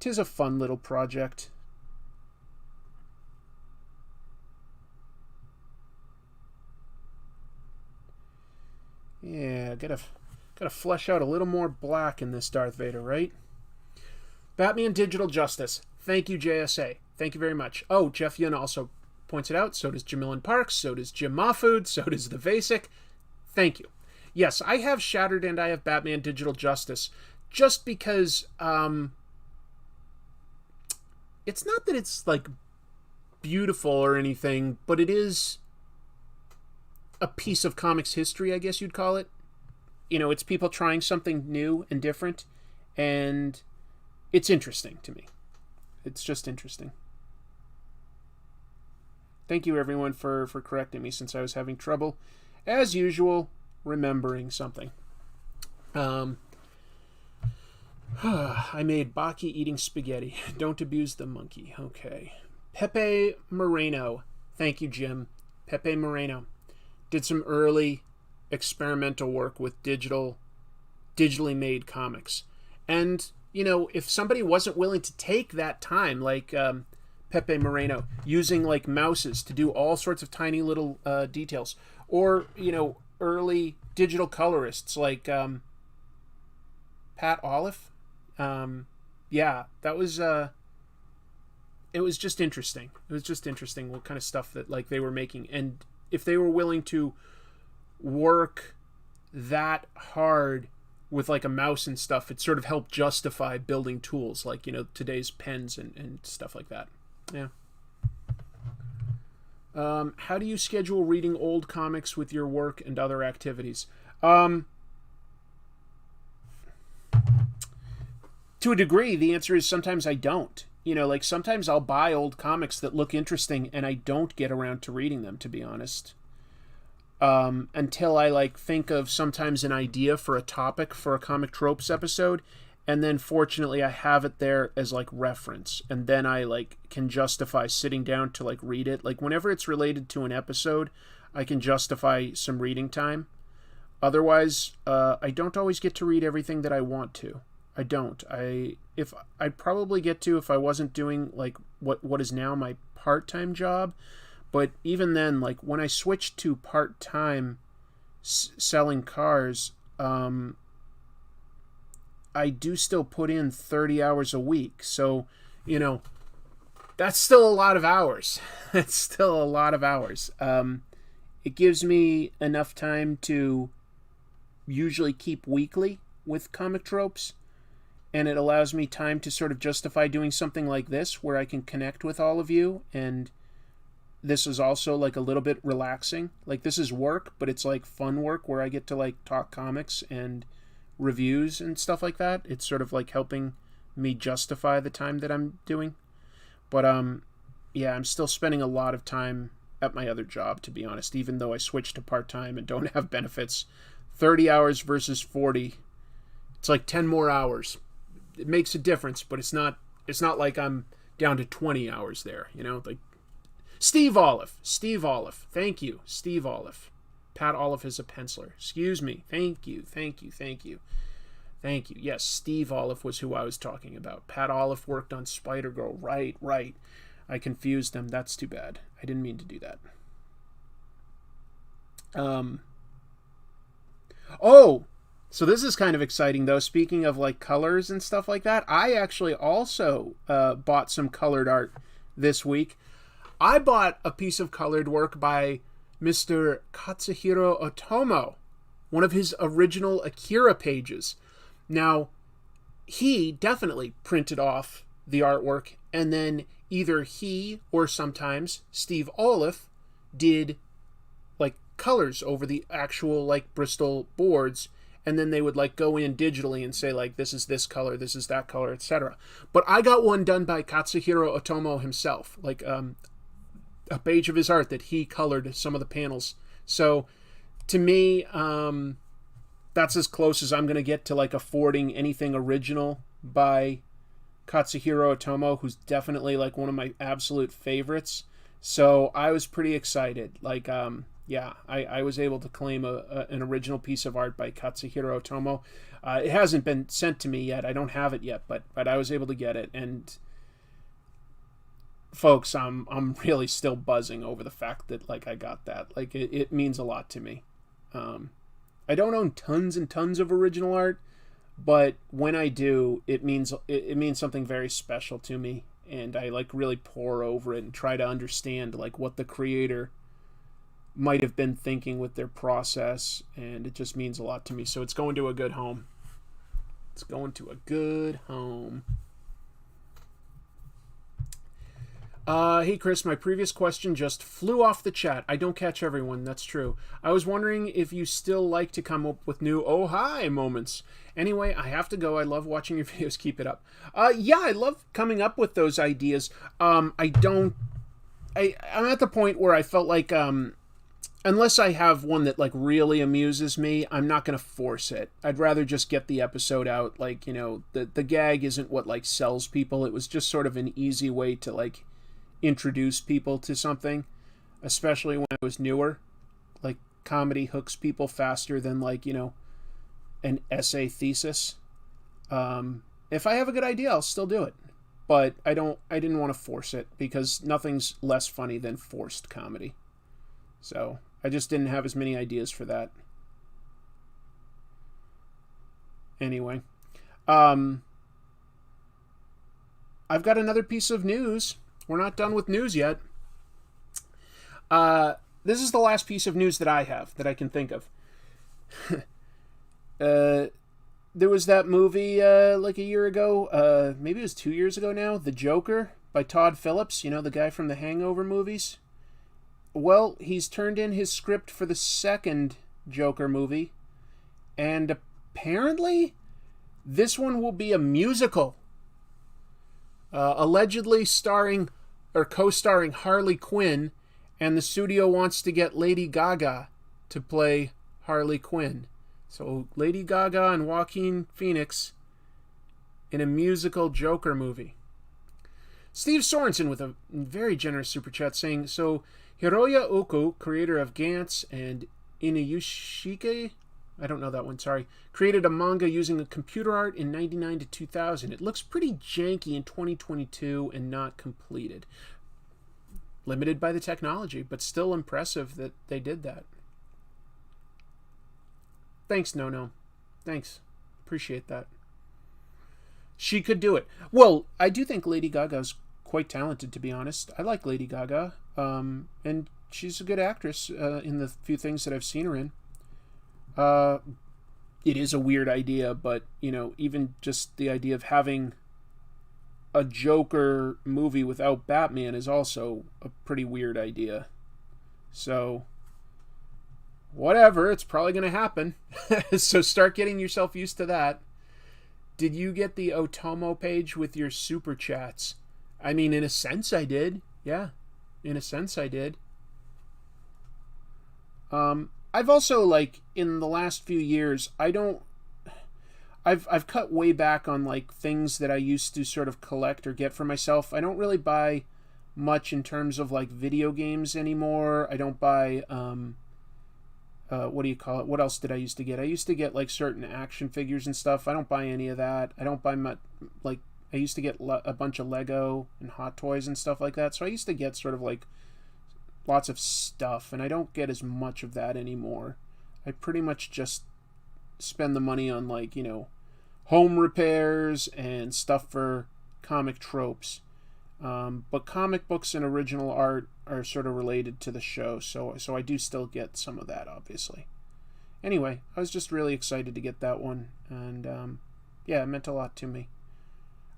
'Tis a fun little project. Yeah, gotta flesh out a little more black in this Darth Vader, right? Batman Digital Justice. Thank you, JSA. Thank you very much. Oh, Jeff Yun also points it out. So does Jamilin Parks. So does Jim Mahfood. So does The Vasic. Thank you. Yes, I have Shattered and I have Batman Digital Justice. Just because it's not that it's like beautiful or anything, but it is a piece of comics history, I guess you'd call it. It's people trying something new and different, and it's interesting to me. It's just interesting. Thank you, everyone, for correcting me, since I was having trouble, as usual, remembering something. I made Baki eating spaghetti. Don't abuse the monkey. Okay. Pepe Moreno. Thank you, Jim. Pepe Moreno did some early experimental work with digitally made comics. And, if somebody wasn't willing to take that time, like Pepe Moreno, using like mouses to do all sorts of tiny little details, or early digital colorists like Pat Olive. Yeah, that was it was just interesting. It was just interesting what kind of stuff that like they were making, and if they were willing to work that hard with like a mouse and stuff, it sort of helped justify building tools like, you know, today's pens and stuff like that. Yeah. How do you schedule reading old comics with your work and other activities? To a degree, the answer is sometimes I don't. You know, like sometimes I'll buy old comics that look interesting and I don't get around to reading them, to be honest. Until I like think of sometimes an idea for a topic for a Comic Tropes episode, and then fortunately I have it there as like reference, and then I like can justify sitting down to like read it. Like whenever it's related to an episode, I can justify some reading time. Otherwise, I don't always get to read everything that I want to. I don't. I'd probably get to if I wasn't doing like what is now my part-time job. But even then, like when I switched to part-time selling cars, I do still put in 30 hours a week. So, you know, that's still a lot of hours. That's still a lot of hours. It gives me enough time to usually keep weekly with Comic Tropes. And it allows me time to sort of justify doing something like this where I can connect with all of you, and this is also like a little bit relaxing. Like this is work, but it's like fun work where I get to like talk comics and reviews and stuff like that. It's sort of like helping me justify the time that I'm doing. But yeah, I'm still spending a lot of time at my other job, to be honest, even though I switched to part-time and don't have benefits. 30 hours versus 40. It's like 10 more hours. It makes a difference, but it's not like I'm down to 20 hours there, you know? Like Steve Olive. Thank you, Steve Olive. Pat Olive is a penciler. Excuse me. Thank you. Yes, Steve Olive was who I was talking about. Pat Olive worked on Spider-Girl. Right. I confused them. That's too bad. I didn't mean to do that. Oh, so this is kind of exciting, though. Speaking of like colors and stuff like that, I actually also bought some colored art this week. I bought a piece of colored work by Mr. Katsuhiro Otomo, one of his original Akira pages. Now, he definitely printed off the artwork, and then either he or sometimes Steve Olive did like colors over the actual like Bristol boards, and then they would like go in digitally and say like this is this color, this is that color, etc. But I got one done by Katsuhiro Otomo himself, like a page of his art that he colored some of the panels. So to me, that's as close as I'm going to get to like affording anything original by Katsuhiro Otomo, who's definitely like one of my absolute favorites. So I was pretty excited. Like, yeah, I was able to claim an original piece of art by Katsuhiro Otomo. It hasn't been sent to me yet. I don't have it yet, but I was able to get it. And folks, I'm really still buzzing over the fact that like I got that. Like it means a lot to me. I don't own tons and tons of original art, but when I do, it means something very special to me, and I like really pore over it and try to understand like what the creator might have been thinking with their process, and it just means a lot to me. So it's going to a good home. It's going to a good home. Hey Chris, my previous question just flew off the chat. I don't catch everyone, that's true. I was wondering if you still like to come up with new oh hi moments. Anyway, I have to go. I love watching your videos. Keep it up. Yeah, I love coming up with those ideas. I'm at the point where I felt like unless I have one that like really amuses me, I'm not going to force it. I'd rather just get the episode out. Like, you know, the gag isn't what like sells people. It was just sort of an easy way to like introduce people to something, especially when I was newer. Like comedy hooks people faster than like, you know, an essay thesis. If I have a good idea, I'll still do it, but I didn't want to force it because nothing's less funny than forced comedy. So I just didn't have as many ideas for that. Anyway, I've got another piece of news. We're not done with news yet. This is the last piece of news that I have that I can think of. There was that movie like a year ago, maybe it was 2 years ago now, The Joker by Todd Phillips, you know, the guy from the Hangover movies. Well, he's turned in his script for the second Joker movie, and apparently this one will be a musical. Allegedly starring or co-starring Harley Quinn, and the studio wants to get Lady Gaga to play Harley Quinn. So Lady Gaga and Joaquin Phoenix in a musical Joker movie. Steve Sorensen with a very generous super chat saying, so Hiroya Oku, creator of Gantz and Inuyashiki, I don't know that one, sorry, created a manga using a computer art in 99 to 2000. It looks pretty janky in 2022 and not completed. Limited by the technology, but still impressive that they did that. Thanks, No. Thanks. Appreciate that. She could do it. Well, I do think Lady Gaga's quite talented, to be honest. I like Lady Gaga, and she's a good actress in the few things that I've seen her in. It is a weird idea, but, you know, even just the idea of having a Joker movie without Batman is also a pretty weird idea. So, whatever, it's probably going to happen. So start getting yourself used to that. Did you get the Otomo page with your super chats? I mean, in a sense I did. Yeah, in a sense I did. I've also, like, in the last few years, I've cut way back on, like, things that I used to sort of collect or get for myself. I don't really buy much in terms of, like, video games anymore. I don't buy, what do you call it? What else did I used to get? I used to get, like, certain action figures and stuff. I don't buy any of that. I don't buy much, like, I used to get a bunch of Lego and Hot Toys and stuff like that. So I used to get sort of, like, lots of stuff, and I don't get as much of that anymore. I pretty much just spend the money on, like, you know, home repairs and stuff for comic tropes. But comic books and original art are sort of related to the show, so I do still get some of that, obviously. Anyway, I was just really excited to get that one, and yeah, it meant a lot to me.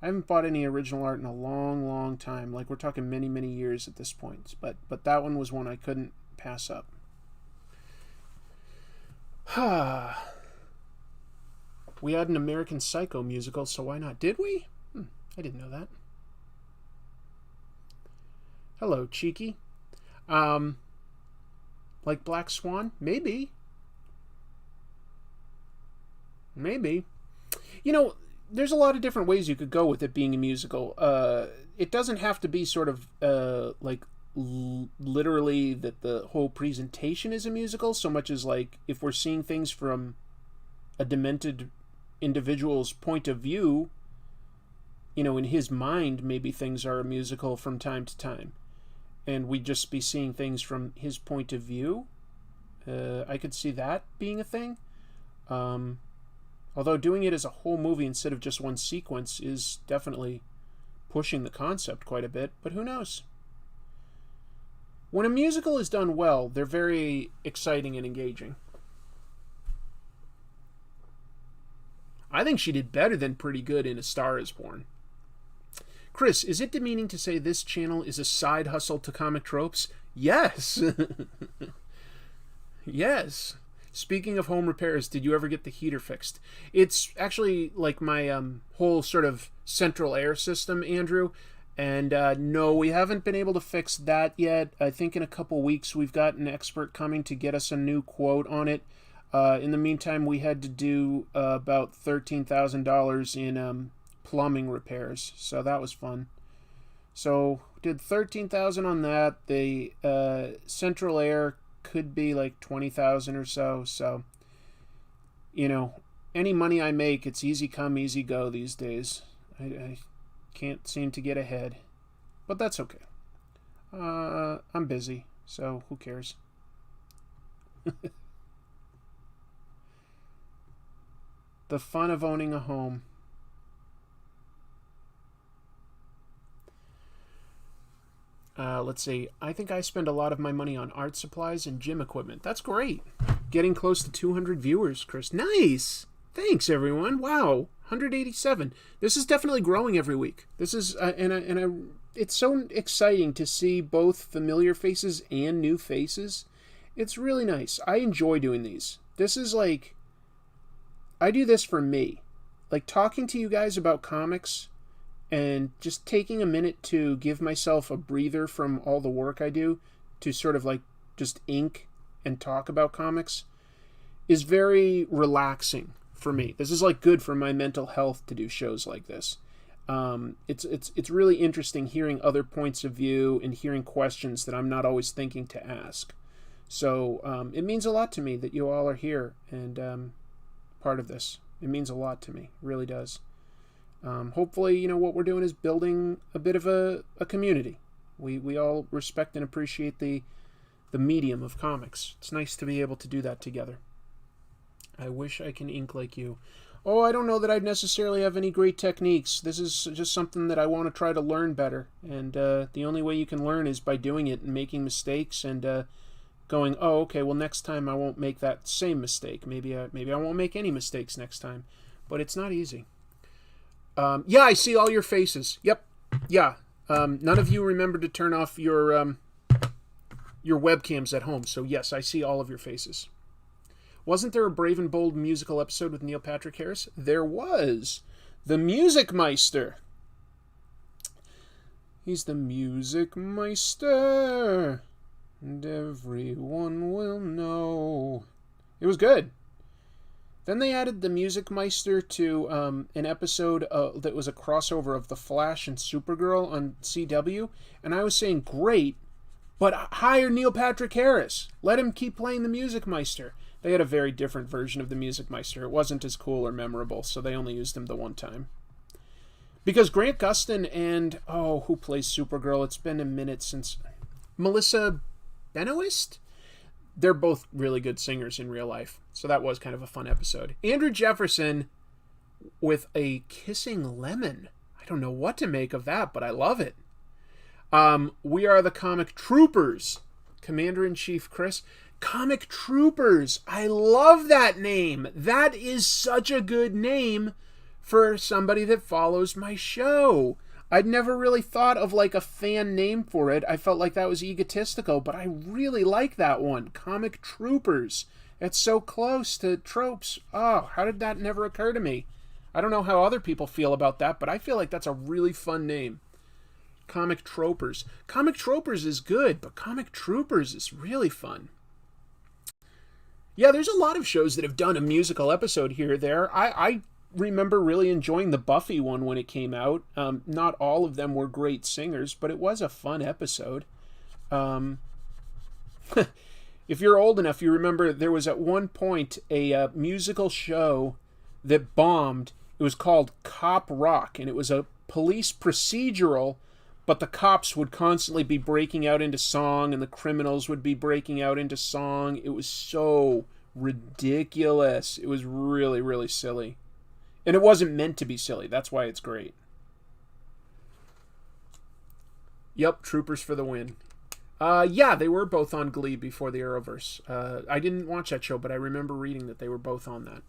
I haven't bought any original art in a long, long time. Like, we're talking many, many years at this point. But that one was one I couldn't pass up. We had an American Psycho musical, so why not? Did we? I didn't know that. Hello, Cheeky. Like Black Swan? Maybe. Maybe. You know, there's a lot of different ways you could go with it being a musical. It doesn't have to be sort of like literally that the whole presentation is a musical, so much as, like, if we're seeing things from a demented individual's point of view, you know, in his mind, maybe things are a musical from time to time, and we'd just be seeing things from his point of view. I could see that being a thing. Although doing it as a whole movie instead of just one sequence is definitely pushing the concept quite a bit, but who knows? When a musical is done well, they're very exciting and engaging. I think she did better than pretty good in A Star Is Born. Chris, is it demeaning to say this channel is a side hustle to comic tropes? Yes! Yes. Speaking of home repairs, did you ever get the heater fixed? It's actually like my whole sort of central air system, Andrew. And no, we haven't been able to fix that yet. I think in a couple weeks we've got an expert coming to get us a new quote on it. In the meantime, we had to do about $13,000 in plumbing repairs, so that was fun. So did $13,000 on that. The central air could be like $20,000 or so. So, you know, any money I make, it's easy come, easy go these days. I can't seem to get ahead, but that's okay. I'm busy, so who cares? The fun of owning a home. Let's see. I think I spend a lot of my money on art supplies and gym equipment. That's great. Getting close to 200 viewers, Chris. Nice! Thanks, everyone. Wow. 187. This is definitely growing every week. This is, it's so exciting to see both familiar faces and new faces. It's really nice. I enjoy doing these. This is like, I do this for me. Like, talking to you guys about comics and just taking a minute to give myself a breather from all the work I do to sort of like just ink and talk about comics is very relaxing for me. This is like good for my mental health to do shows like this. It's really interesting hearing other points of view and hearing questions that I'm not always thinking to ask. So it means a lot to me that you all are here and part of this. It means a lot to me. It really does. Hopefully, you know, what we're doing is building a bit of a community. We all respect and appreciate the medium of comics. It's nice to be able to do that together. I wish I can ink like you. Oh, I don't know that I'd necessarily have any great techniques. This is just something that I want to try to learn better. And the only way you can learn is by doing it and making mistakes and going, oh, okay, well, next time I won't make that same mistake. Maybe I won't make any mistakes next time. But it's not easy. Yeah, I see all your faces. Yep. Yeah. None of you remember to turn off your webcams at home. So, yes, I see all of your faces. Wasn't there a Brave and Bold musical episode with Neil Patrick Harris? There was. The Music Meister. He's the Music Meister. And everyone will know. It was good. Then they added the Music Meister to an episode that was a crossover of The Flash and Supergirl on CW. And I was saying, great, but hire Neil Patrick Harris. Let him keep playing the Music Meister. They had a very different version of the Music Meister. It wasn't as cool or memorable, so they only used him the one time. Because Grant Gustin and, who plays Supergirl? It's been a minute since... Melissa Benoist? They're both really good singers in real life, so that was kind of a fun episode. Andrew Jefferson with a kissing lemon. I don't know what to make of that, but I love it. We are the Comic Troopers. Commander-in-Chief Chris. Comic Troopers. I love that name. That is such a good name for somebody that follows my show. I'd never really thought of like a fan name for it. I felt like that was egotistical, but I really like that one. Comic Troopers. It's so close to tropes. Oh, how did that never occur to me? I don't know how other people feel about that, but I feel like that's a really fun name. Comic Troopers. Comic Troopers is good, but Comic Troopers is really fun. Yeah, there's a lot of shows that have done a musical episode here or there. I remember really enjoying the Buffy one when it came out. Not all of them were great singers, but it was a fun episode. If you're old enough, you remember there was at one point a musical show that bombed. It was called Cop Rock, and it was a police procedural, but the cops would constantly be breaking out into song, and the criminals would be breaking out into song. It was so ridiculous. It was really, really silly. And it wasn't meant to be silly. That's why it's great. Yep, Troopers for the win. Yeah, they were both on Glee before the Arrowverse. I didn't watch that show, but I remember reading that they were both on that.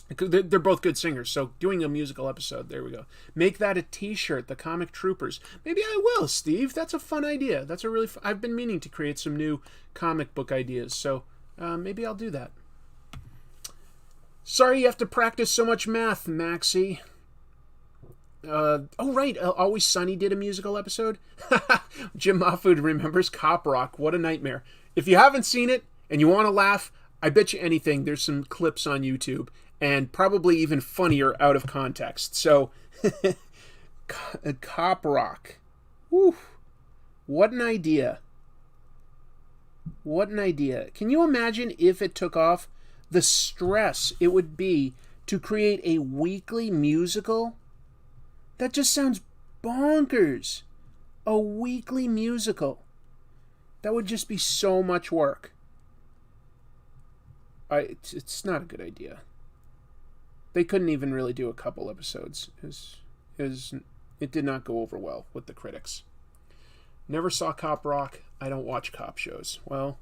They're both good singers, so doing a musical episode, there we go. Make that a t-shirt, the Comic Troopers. Maybe I will, Steve. That's a fun idea. That's a really I've been meaning to create some new comic book ideas, so maybe I'll do that. Sorry you have to practice so much math, Maxie. Oh, right. Always Sunny did a musical episode. Jim Mahfood remembers Cop Rock. What a nightmare. If you haven't seen it and you want to laugh, I bet you anything there's some clips on YouTube. And probably even funnier out of context. So, Cop Rock. Whew. What an idea. What an idea. Can you imagine if it took off? The stress it would be to create a weekly musical? That just sounds bonkers. A weekly musical. That would just be so much work. It's not a good idea. They couldn't even really do a couple episodes. It did not go over well with the critics. Never saw Cop Rock. I don't watch cop shows. Well,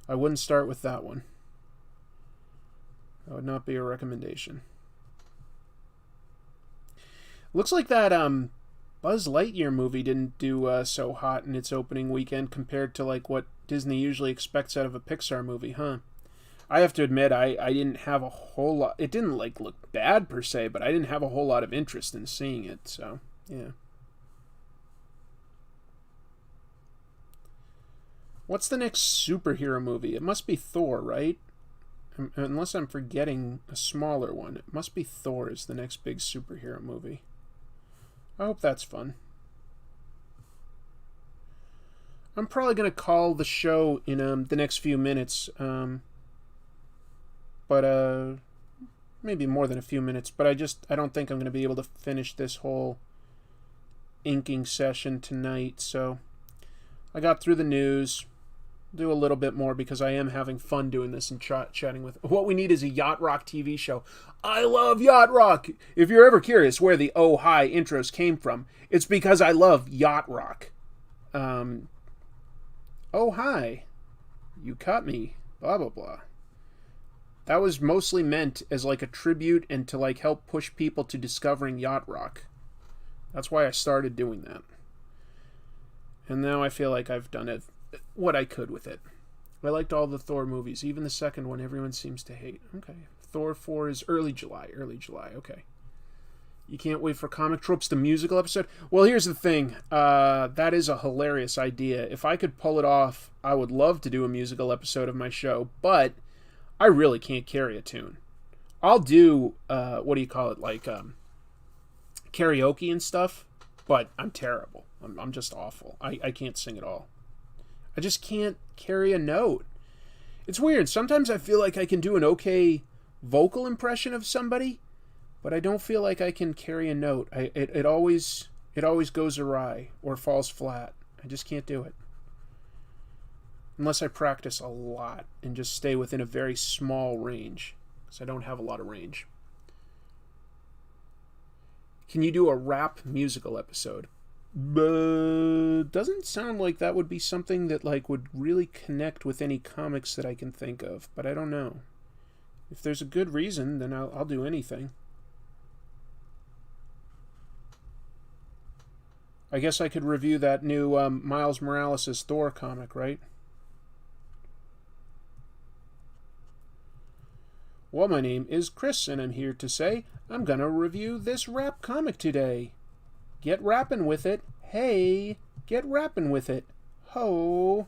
I wouldn't start with that one. That would not be a recommendation. Looks like that Buzz Lightyear movie didn't do so hot in its opening weekend compared to like what Disney usually expects out of a Pixar movie, huh? I have to admit, I didn't have a whole lot... It didn't like look bad per se, but I didn't have a whole lot of interest in seeing it, so yeah. What's the next superhero movie? It must be Thor, right? Unless I'm forgetting a smaller one. It must be Thor is the next big superhero movie. I hope that's fun. I'm probably going to call the show in the next few minutes. But maybe more than a few minutes. But I don't think I'm going to be able to finish this whole inking session tonight. So I got through the news. Do a little bit more because I am having fun doing this and chatting with... What we need is a Yacht Rock TV show. I love Yacht Rock! If you're ever curious where the Oh Hi intros came from, it's because I love Yacht Rock. Oh hi, you caught me, blah blah blah. That was mostly meant as like a tribute and to like help push people to discovering Yacht Rock. That's why I started doing that. And now I feel like I've done what I could with it. I liked all the Thor movies, even the second one everyone seems to hate. Okay. Thor 4 is early July, okay. You can't wait for Comic Tropes, the musical episode? Well, here's the thing. That is a hilarious idea. If I could pull it off, I would love to do a musical episode of my show, but I really can't carry a tune. I'll do, like karaoke and stuff, but I'm terrible. I'm just awful. I can't sing at all. I just can't carry a note. It's weird. Sometimes I feel like I can do an okay vocal impression of somebody, but I don't feel like I can carry a note. It always goes awry or falls flat. I just can't do it. Unless I practice a lot and just stay within a very small range, because I don't have a lot of range. Can you do a rap musical episode? Doesn't sound like that would be something that like would really connect with any comics that I can think of, but I don't know. If there's a good reason, then I'll do anything. I guess I could review that new Miles Morales' Thor comic, right? Well, my name is Chris, and I'm here to say I'm gonna review this rap comic today. Get rappin' with it. Hey, get rappin' with it. Ho.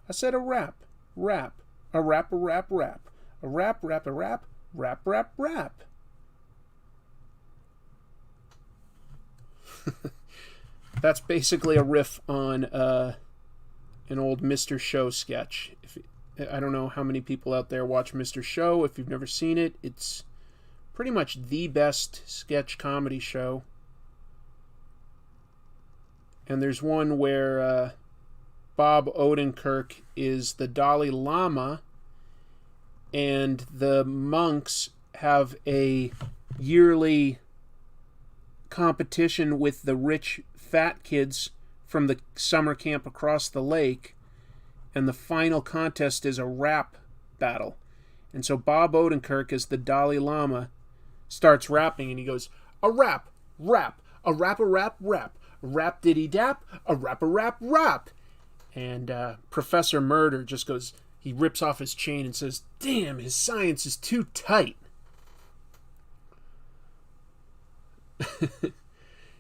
I said a rap. Rap. A rap, a rap, rap. A rap, rap, a rap. Rap, rap, rap. That's basically a riff on an old Mr. Show sketch. I don't know how many people out there watch Mr. Show. If you've never seen it, it's pretty much the best sketch comedy show. And there's one where Bob Odenkirk is the Dalai Lama, and the monks have a yearly competition with the rich fat kids from the summer camp across the lake, and the final contest is a rap battle. And so Bob Odenkirk, as the Dalai Lama, starts rapping, and he goes, a rap, rap, a rap, a rap, rap. Rap diddy dap, a rap, rap. And Professor Murder just goes, he rips off his chain and says, damn, his science is too tight.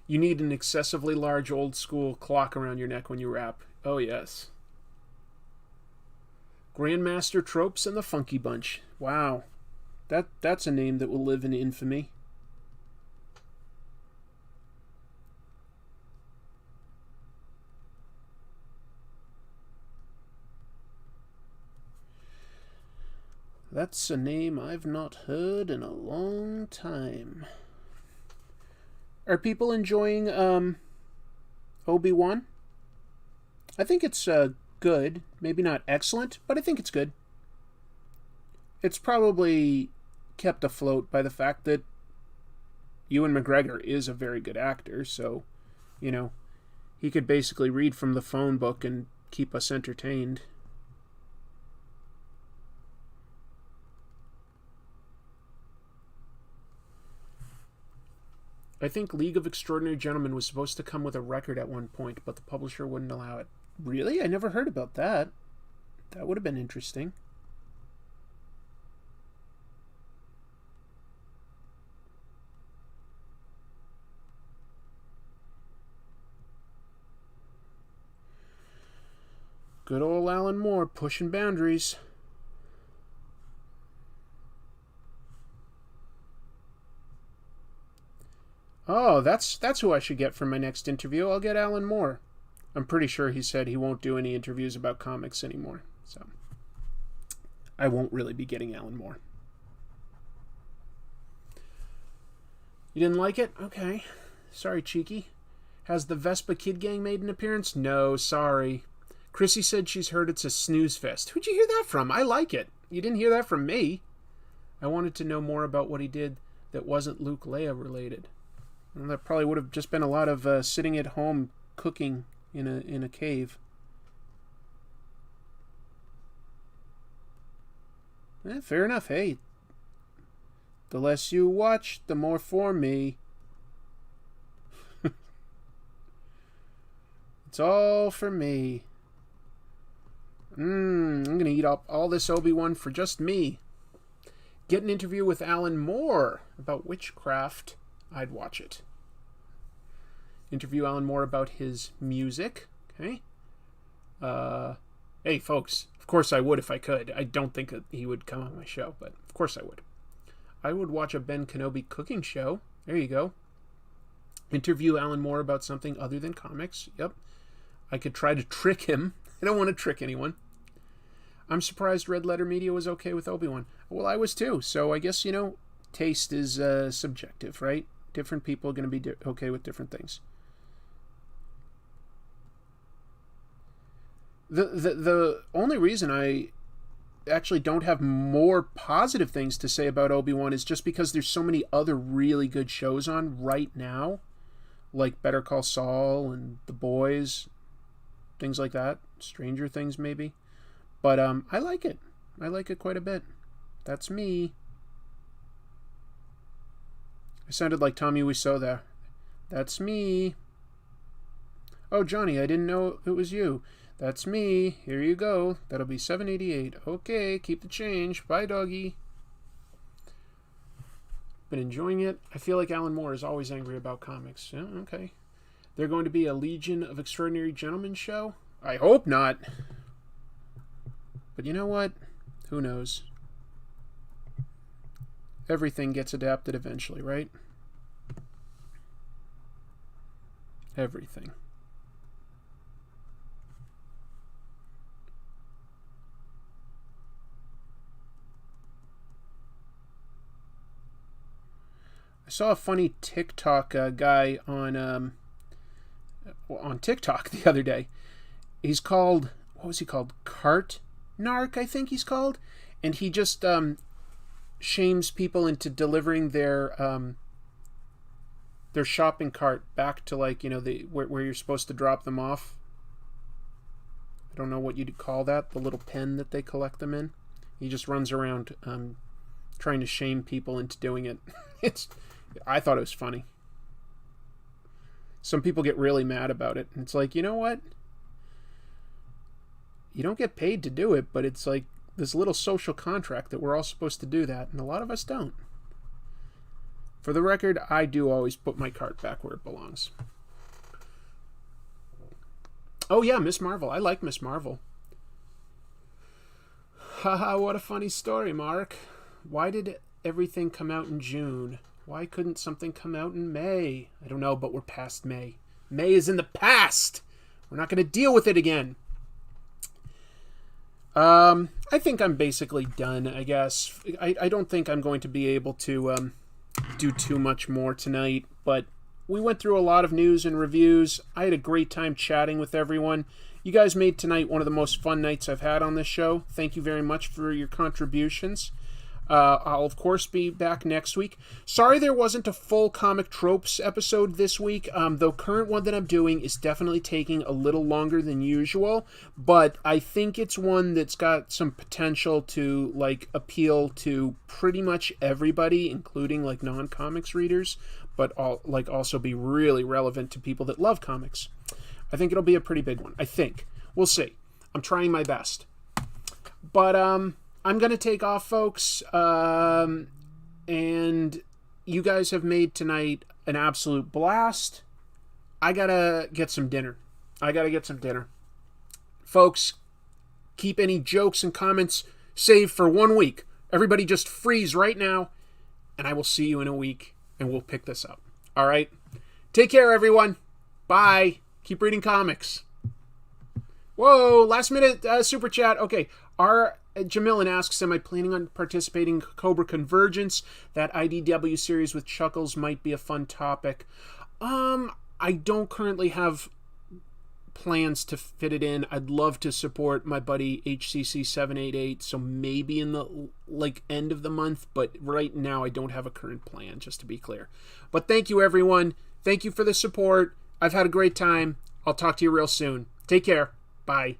You need an excessively large old school clock around your neck when you rap. Oh, yes. Grandmaster Tropes and the Funky Bunch. Wow. That's a name that will live in infamy. That's a name I've not heard in a long time. Are people enjoying Obi-Wan? I think it's good. Maybe not excellent, but I think it's good. It's probably kept afloat by the fact that Ewan McGregor is a very good actor, so, you know, He could basically read from the phone book and keep us entertained. I think League of Extraordinary Gentlemen was supposed to come with a record at one point, but the publisher wouldn't allow it. Really? I never heard about that. That would have been interesting. Good old Alan Moore pushing boundaries. Oh, that's who I should get for my next interview. I'll get Alan Moore. I'm pretty sure he said he won't do any interviews about comics anymore. So I won't really be getting Alan Moore. You didn't like it? Okay. Sorry, Cheeky. Has the Vespa Kid Gang made an appearance? No, sorry. Chrissy said she's heard it's a snooze fest. Who'd you hear that from? I like it. You didn't hear that from me. I wanted to know more about what he did that wasn't Luke Leia related. Well, that probably would have just been a lot of sitting at home cooking in a cave. Fair enough. Hey, the less you watch, the more for me. It's all for me. I'm going to eat up all this Obi-Wan for just me. Get an interview with Alan Moore about witchcraft. I'd watch it. Interview Alan Moore about his music. Okay. Hey, folks. Of course I would if I could. I don't think that he would come on my show, but of course I would. I would watch a Ben Kenobi cooking show. There you go. Interview Alan Moore about something other than comics. Yep. I could try to trick him. I don't want to trick anyone. I'm surprised Red Letter Media was okay with Obi-Wan. Well, I was too. So I guess, taste is subjective, right? Different people are going to be okay with different things. The only reason I actually don't have more positive things to say about Obi-Wan is just because there's so many other really good shows on right now, like Better Call Saul and The Boys, things like that. Stranger Things, maybe. But I like it. I like it quite a bit. That's me. I sounded like Tommy Wiseau there. That's me. Oh, Johnny, I didn't know it was you. That's me. Here you go. That'll be $7.88. Okay, keep the change. Bye, doggy. Been enjoying it. I feel like Alan Moore is always angry about comics. Yeah, okay. They're going to be a Legion of Extraordinary Gentlemen show? I hope not. But you know what? Who knows? Everything gets adapted eventually, right? Everything. I saw a funny TikTok guy on TikTok the other day. He's called, what was he called? Cart Narc, I think he's called. And he just shames people into delivering their shopping cart back to, like, where you're supposed to drop them off. I don't know what you'd call that, the little pen that they collect them in. He just runs around trying to shame people into doing it. I thought it was funny. Some people get really mad about it. And it's like, you know what? You don't get paid to do it, but it's like this little social contract that we're all supposed to do that, and a lot of us don't. For the record, I do always put my cart back where it belongs. Oh yeah, Miss Marvel. I like Miss Marvel. Haha, what a funny story, Mark. Why did everything come out in June? Why couldn't something come out in May? I don't know, but we're past May. May is in the past. We're not going to deal with it again. I think I'm basically done, I guess. I don't think I'm going to be able to do too much more tonight, but we went through a lot of news and reviews. I had a great time chatting with everyone. You guys made tonight one of the most fun nights I've had on this show. Thank you very much for your contributions. I'll, of course, be back next week. Sorry there wasn't a full Comic Tropes episode this week. The current one that I'm doing is definitely taking a little longer than usual, but I think it's one that's got some potential to, like, appeal to pretty much everybody, including, like, non-comics readers, but also be really relevant to people that love comics. I think it'll be a pretty big one. I think. We'll see. I'm trying my best. But, I'm going to take off, folks, and you guys have made tonight an absolute blast. I got to get some dinner. Folks, keep any jokes and comments saved for 1 week. Everybody just freeze right now, and I will see you in a week, and we'll pick this up. All right? Take care, everyone. Bye. Keep reading comics. Whoa, last minute super chat. Okay, Jamilin asks, am I planning on participating in Cobra Convergence? That IDW series with Chuckles might be a fun topic. I don't currently have plans to fit it in. I'd love to support my buddy HCC788, so maybe in the end of the month, but right now I don't have a current plan, just to be clear. But thank you, everyone. Thank you for the support. I've had a great time. I'll talk to you real soon. Take care. Bye.